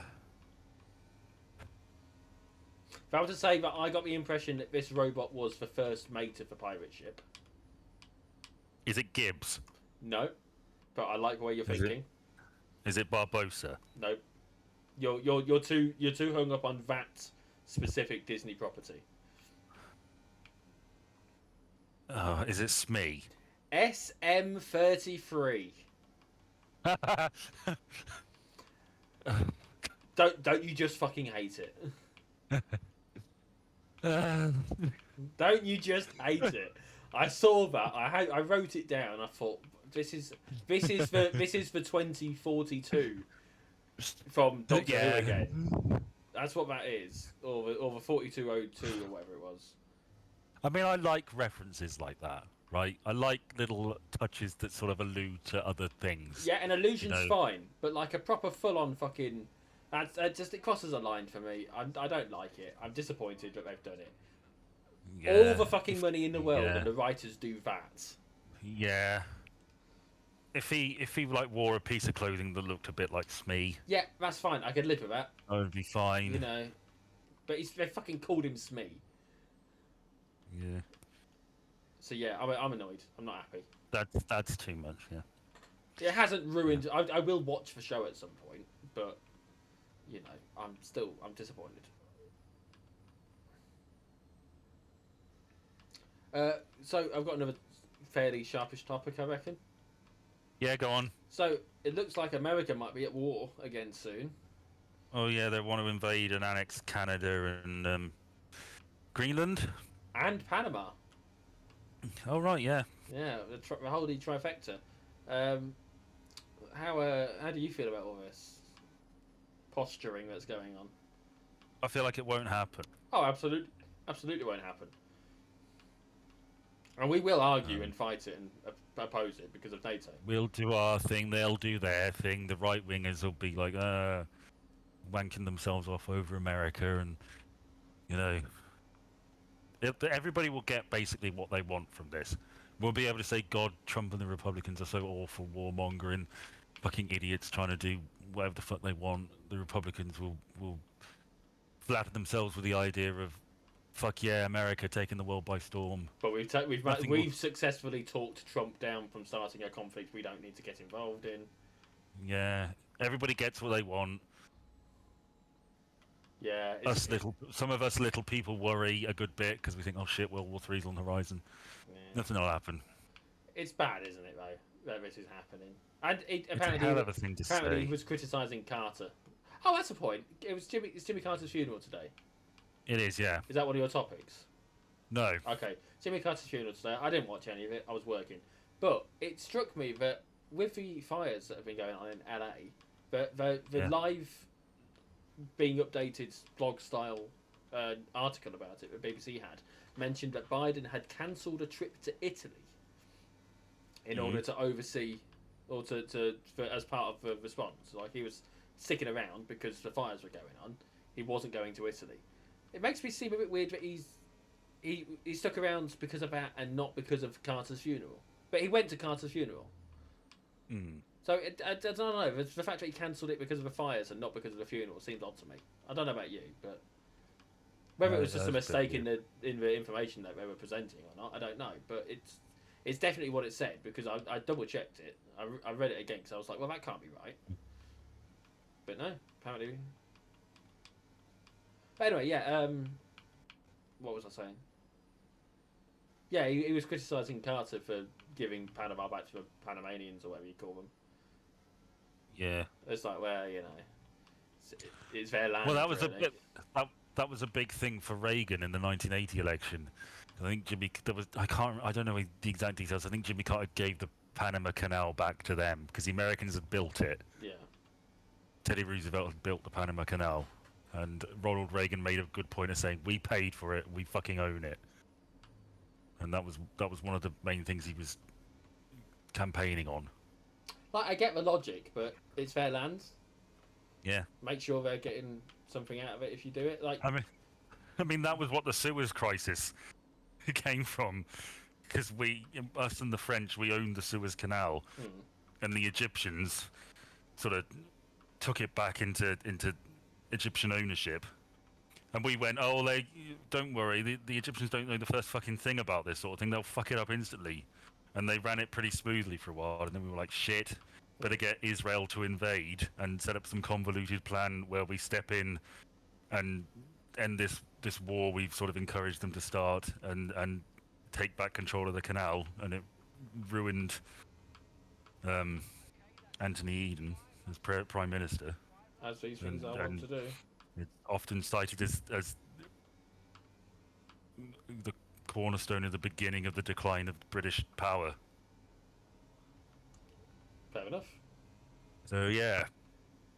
I were to say that I got the impression that this robot was the first mate of the pirate ship. Is it Gibbs? No. But I like the way you're thinking. Is it Barbossa? No. You're too hung up on that specific Disney property. Is it Smee? SM-33. Don't you just fucking hate it? Don't you just hate it? I saw that. I wrote it down. I thought this is for 2042 from Doctor Who again. That's what that is, or the 4202 or whatever it was. I mean, I like references like that, right? I like little touches that sort of allude to other things. Yeah, an allusion's fine, but like a proper full-on fucking. It crosses a line for me. I don't like it. I'm disappointed that they've done it. Yeah. All the fucking money in the world, and the writers do that. Yeah. if he like wore a piece of clothing that looked a bit like Smee, Yeah, that's fine. I could live with that. I would be fine. You know, but they fucking called him Smee. Yeah. So yeah, I'm annoyed. I'm not happy. That's too much. Yeah. It hasn't ruined. I will watch the show at some point, but you know, I'm disappointed. So I've got another fairly sharpish topic, I reckon. Yeah, go on. So it looks like America might be at war again soon. Oh yeah, they want to invade and annex Canada and Greenland. And Panama. Oh right, yeah. Yeah, the holy trifecta. How do you feel about all this posturing that's going on? I feel like it won't happen. Oh, absolutely won't happen. And we will argue and fight it and oppose it because of NATO. We'll do our thing, they'll do their thing. The right wingers will be like, wanking themselves off over America, and you know, everybody will get basically what they want from this. We'll be able to say, God, Trump and the Republicans are so awful, warmongering, fucking idiots trying to do whatever the fuck they want. The Republicans will flatter themselves with the idea of, fuck yeah, America taking the world by storm. But we've successfully talked Trump down from starting a conflict we don't need to get involved in. Yeah, everybody gets what they want. Yeah, some of us little people worry a good bit because we think, oh shit, World War III's on the horizon. Yeah. Nothing will happen. It's bad, isn't it, though, that this is happening? And apparently he was criticising Carter. Oh, that's a point. It's Jimmy Carter's funeral today. It is, yeah. Is that one of your topics? No. Okay, Jimmy Carter's funeral today. I didn't watch any of it. I was working, but it struck me that with the fires that have been going on in LA, the live being updated blog style article about it that BBC had mentioned that Biden had cancelled a trip to Italy in order to oversee or as part of the response. Like, he was sticking around because the fires were going on. He wasn't going to Italy. It makes me seem a bit weird that he stuck around because of that and not because of Carter's funeral. But he went to Carter's funeral. So I don't know. The fact that he cancelled it because of the fires and not because of the funeral seems odd to me. I don't know about you, but whether it was just a mistake in the information that they were presenting or not, I don't know. But it's definitely what it said because I double checked it. I read it again because I was like, well, that can't be right. But no, apparently. But anyway, yeah. What was I saying? Yeah, he was criticising Carter for giving Panama back to the Panamanians or whatever you call them. Yeah. It's like, well, you know, it's their land. Well, that was really. that was a big thing for Reagan in the 1980 election. I think I don't know the exact details. I think Jimmy Carter gave the Panama Canal back to them because the Americans had built it. Yeah. Teddy Roosevelt had built the Panama Canal, and Ronald Reagan made a good point of saying, "We paid for it. We fucking own it." And that was one of the main things he was campaigning on. Like, I get the logic, but it's their land. Yeah. Make sure they're getting something out of it if you do it. Like, I mean that was what the Suez Crisis came from, because us and the French, we owned the Suez Canal, and the Egyptians sort of took it back into Egyptian ownership. And we went, oh, don't worry, the Egyptians don't know the first fucking thing about this sort of thing. They'll fuck it up instantly. And they ran it pretty smoothly for a while, and then we were like, shit, better get Israel to invade and set up some convoluted plan where we step in and end this war we've sort of encouraged them to start and take back control of the canal. And it ruined Anthony Eden as Prime Minister. As these things are want to do. It's often cited as the cornerstone of the beginning of the decline of British power. Fair enough. So yeah,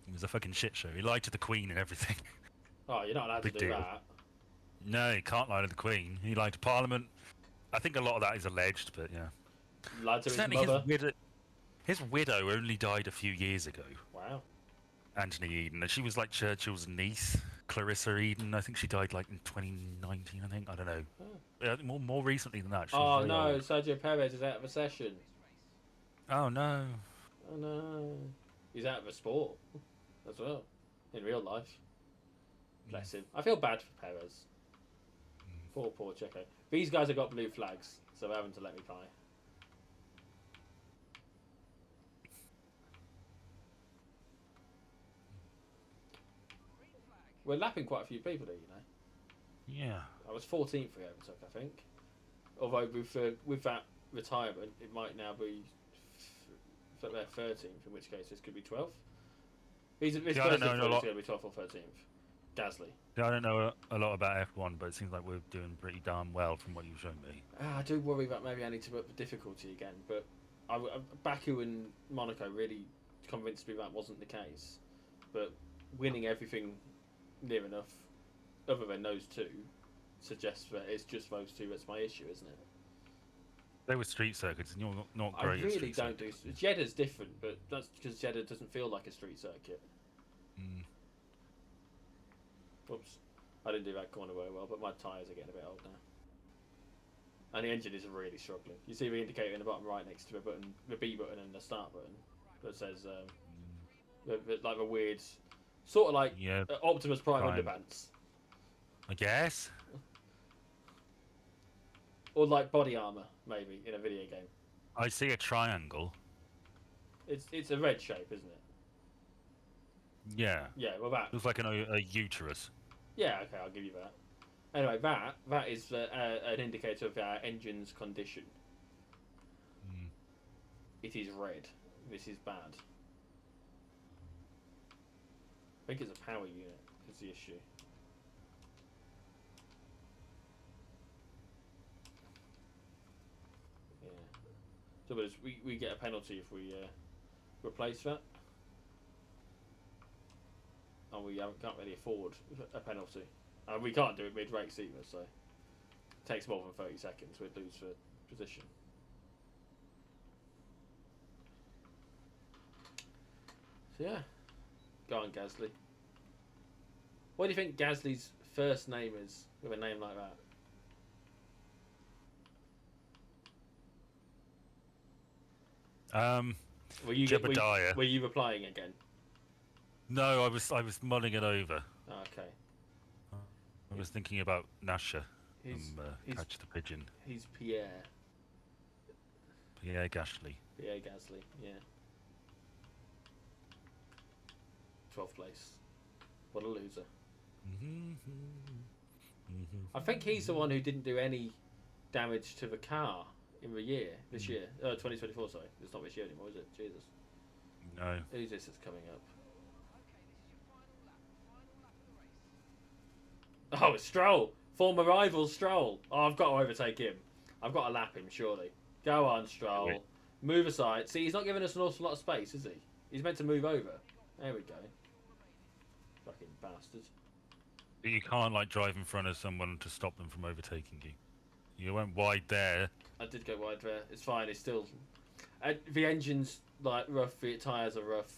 it was a fucking shit show. He lied to the Queen and everything. Oh, you're not allowed to do that. No, he can't lie to the Queen. He lied to Parliament. I think a lot of that is alleged, but yeah. Lied to his mother. His widow only died a few years ago. Wow. Anthony Eden, and she was like Churchill's niece, Clarissa Eden. I think she died like in 2019. I think, I don't know. More recently than that. Oh no, old. Sergio Perez is out of a session. Oh no. Oh no. He's out of a sport as well, in real life. Bless him. I feel bad for Perez. Poor Checo. These guys have got blue flags, so they're having to let me by. We're lapping quite a few people here, Yeah. I was 14th we overtook, I think. Although with that retirement, it might now be 13th, in which case this could be 12th. This Yeah, I don't know a lot. It's going to be 12th or 13th. Gasly. Yeah, I don't know a lot about F1, but it seems like we're doing pretty darn well from what you've shown me. I do worry that maybe I need to up the difficulty again, but Baku and Monaco really convinced me that wasn't the case. But winning everything near enough, other than those two, suggests that it's just those two that's my issue, isn't it? They were street circuits, and you're not great I really at street don't circuits. do. Jeddah's different, but that's because Jeddah doesn't feel like a street circuit. Oops, I didn't do that corner very well, but my tyres are getting a bit old now. And the engine is really struggling. You see the indicator in the bottom right next to the B button and the start button that says like the weird, sort of like Optimus Prime underpants. I guess. Or like body armor, maybe in a video game. I see a triangle. It's a red shape, isn't it? Yeah. Yeah. Well, that looks like a uterus. Yeah. Okay, I'll give you that. Anyway, that is an indicator of our engine's condition. It is red. This is bad. I think it's a power unit is the issue. Yeah. So we get a penalty if we replace that. And we can't really afford a penalty. And we can't do it mid-race either, so it takes more than 30 seconds. We'd lose for position. So yeah, go on Gasly. What do you think Gasly's first name is with a name like that? Jebediah. Were you replying again? No, I was mulling it over. Oh, okay. I was thinking about Nasha from Catch the Pigeon. He's Pierre. Pierre Gasly. Pierre Gasly, yeah. 12th place. What a loser. I think he's the one who didn't do any damage to the car in the year, this year. 2024, sorry. It's not this year anymore, is it? Jesus. No. Who's this that's coming up? Oh, it's Stroll. Former rival Stroll. Oh, I've got to overtake him. I've got to lap him, surely. Go on, Stroll. Wait. Move aside. See, he's not giving us an awful lot of space, is he? He's meant to move over. There we go. Fucking bastard. But you can't, like, drive in front of someone to stop them from overtaking you. You went wide there. I did go wide there. It's fine. It's still... the engine's, like, rough. The tyres are rough.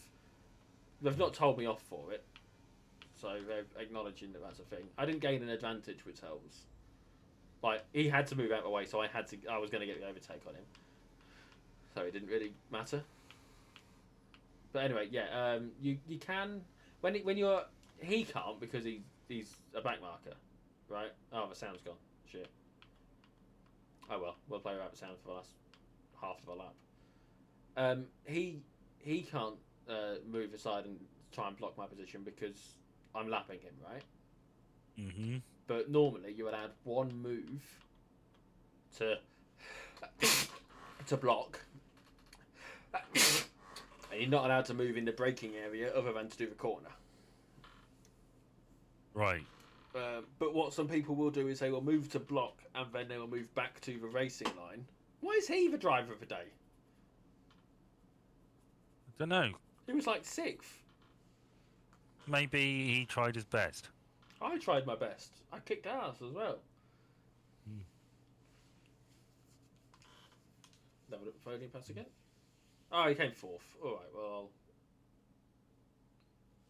They've not told me off for it. So they're acknowledging that that's a thing. I didn't gain an advantage, which helps. Like, he had to move out of the way, so I was going to get the overtake on him. So it didn't really matter. But anyway, yeah, you can... When you're... He can't because he's a back marker, right? Oh, the sound's gone. Shit. Oh well, we'll play without the sound for the last half of a lap. He can't move aside and try and block my position because I'm lapping him, right? But normally you're allowed one move to block, and you're not allowed to move in the braking area other than to do the corner. Right. But what some people will do is they will move to block and then they will move back to the racing line. Why is he the driver of the day? I don't know. He was like 6th. Maybe he tried his best. I tried my best. I kicked ass as well. Level up the podium pass again. Oh, he came 4th. Alright, well...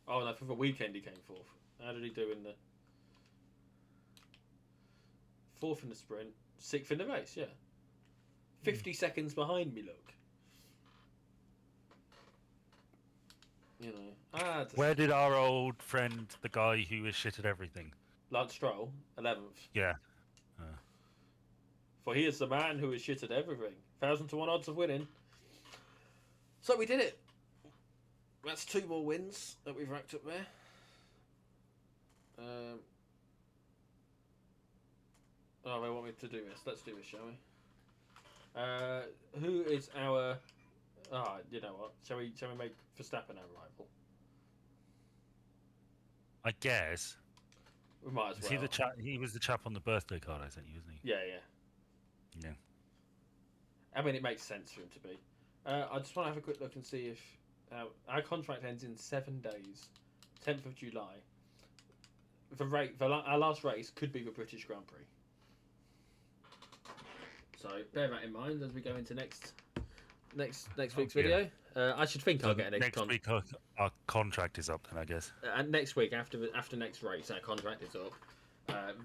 Oh no, for the weekend he came 4th. How did he do in the... 4th in the sprint, 6th in the race, yeah. 50 seconds behind me, look. You know. Where did our old friend, the guy who is shit at everything? Lance Stroll, 11th. Yeah. For he is the man who is shit at everything. 1,000-to-1 odds of winning. So we did it. That's 2 more wins that we've racked up there. Oh, they want me to do this. Let's do this, shall we? Who is our... you know what? Shall we make Verstappen our rival? I guess. We might as well. He was the chap on the birthday card, I think, wasn't he? Yeah. Yeah. I mean, it makes sense for him to be. I just want to have a quick look and see if our contract ends in 7 days, 10th of July. Our last race could be the British Grand Prix. So bear that in mind as we go into next week's video. I should think I'll get an next week. Our contract is up, then I guess. And next week, after next race, our contract is up.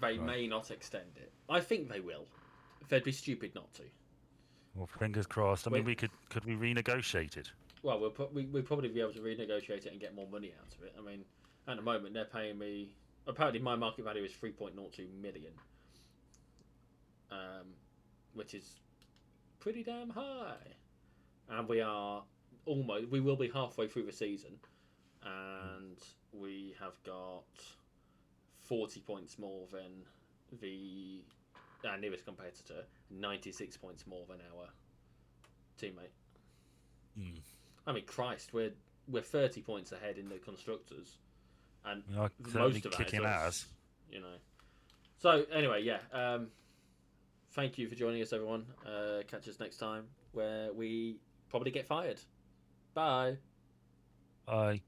They may not extend it. I think they will. They'd be stupid not to. Well, fingers crossed. I mean, could we renegotiate it? Well, we'll probably be able to renegotiate it and get more money out of it. I mean, at the moment they're paying me. Apparently, my market value is 3.02 million, which is pretty damn high. And we will be halfway through the season, and we have got 40 points more than our nearest competitor, 96 points more than our teammate. I mean, Christ, we're 30 points ahead in the constructors, and most of kicking ass. You know. So anyway, yeah. Thank you for joining us, everyone. Catch us next time, where we probably get fired. Bye. Bye.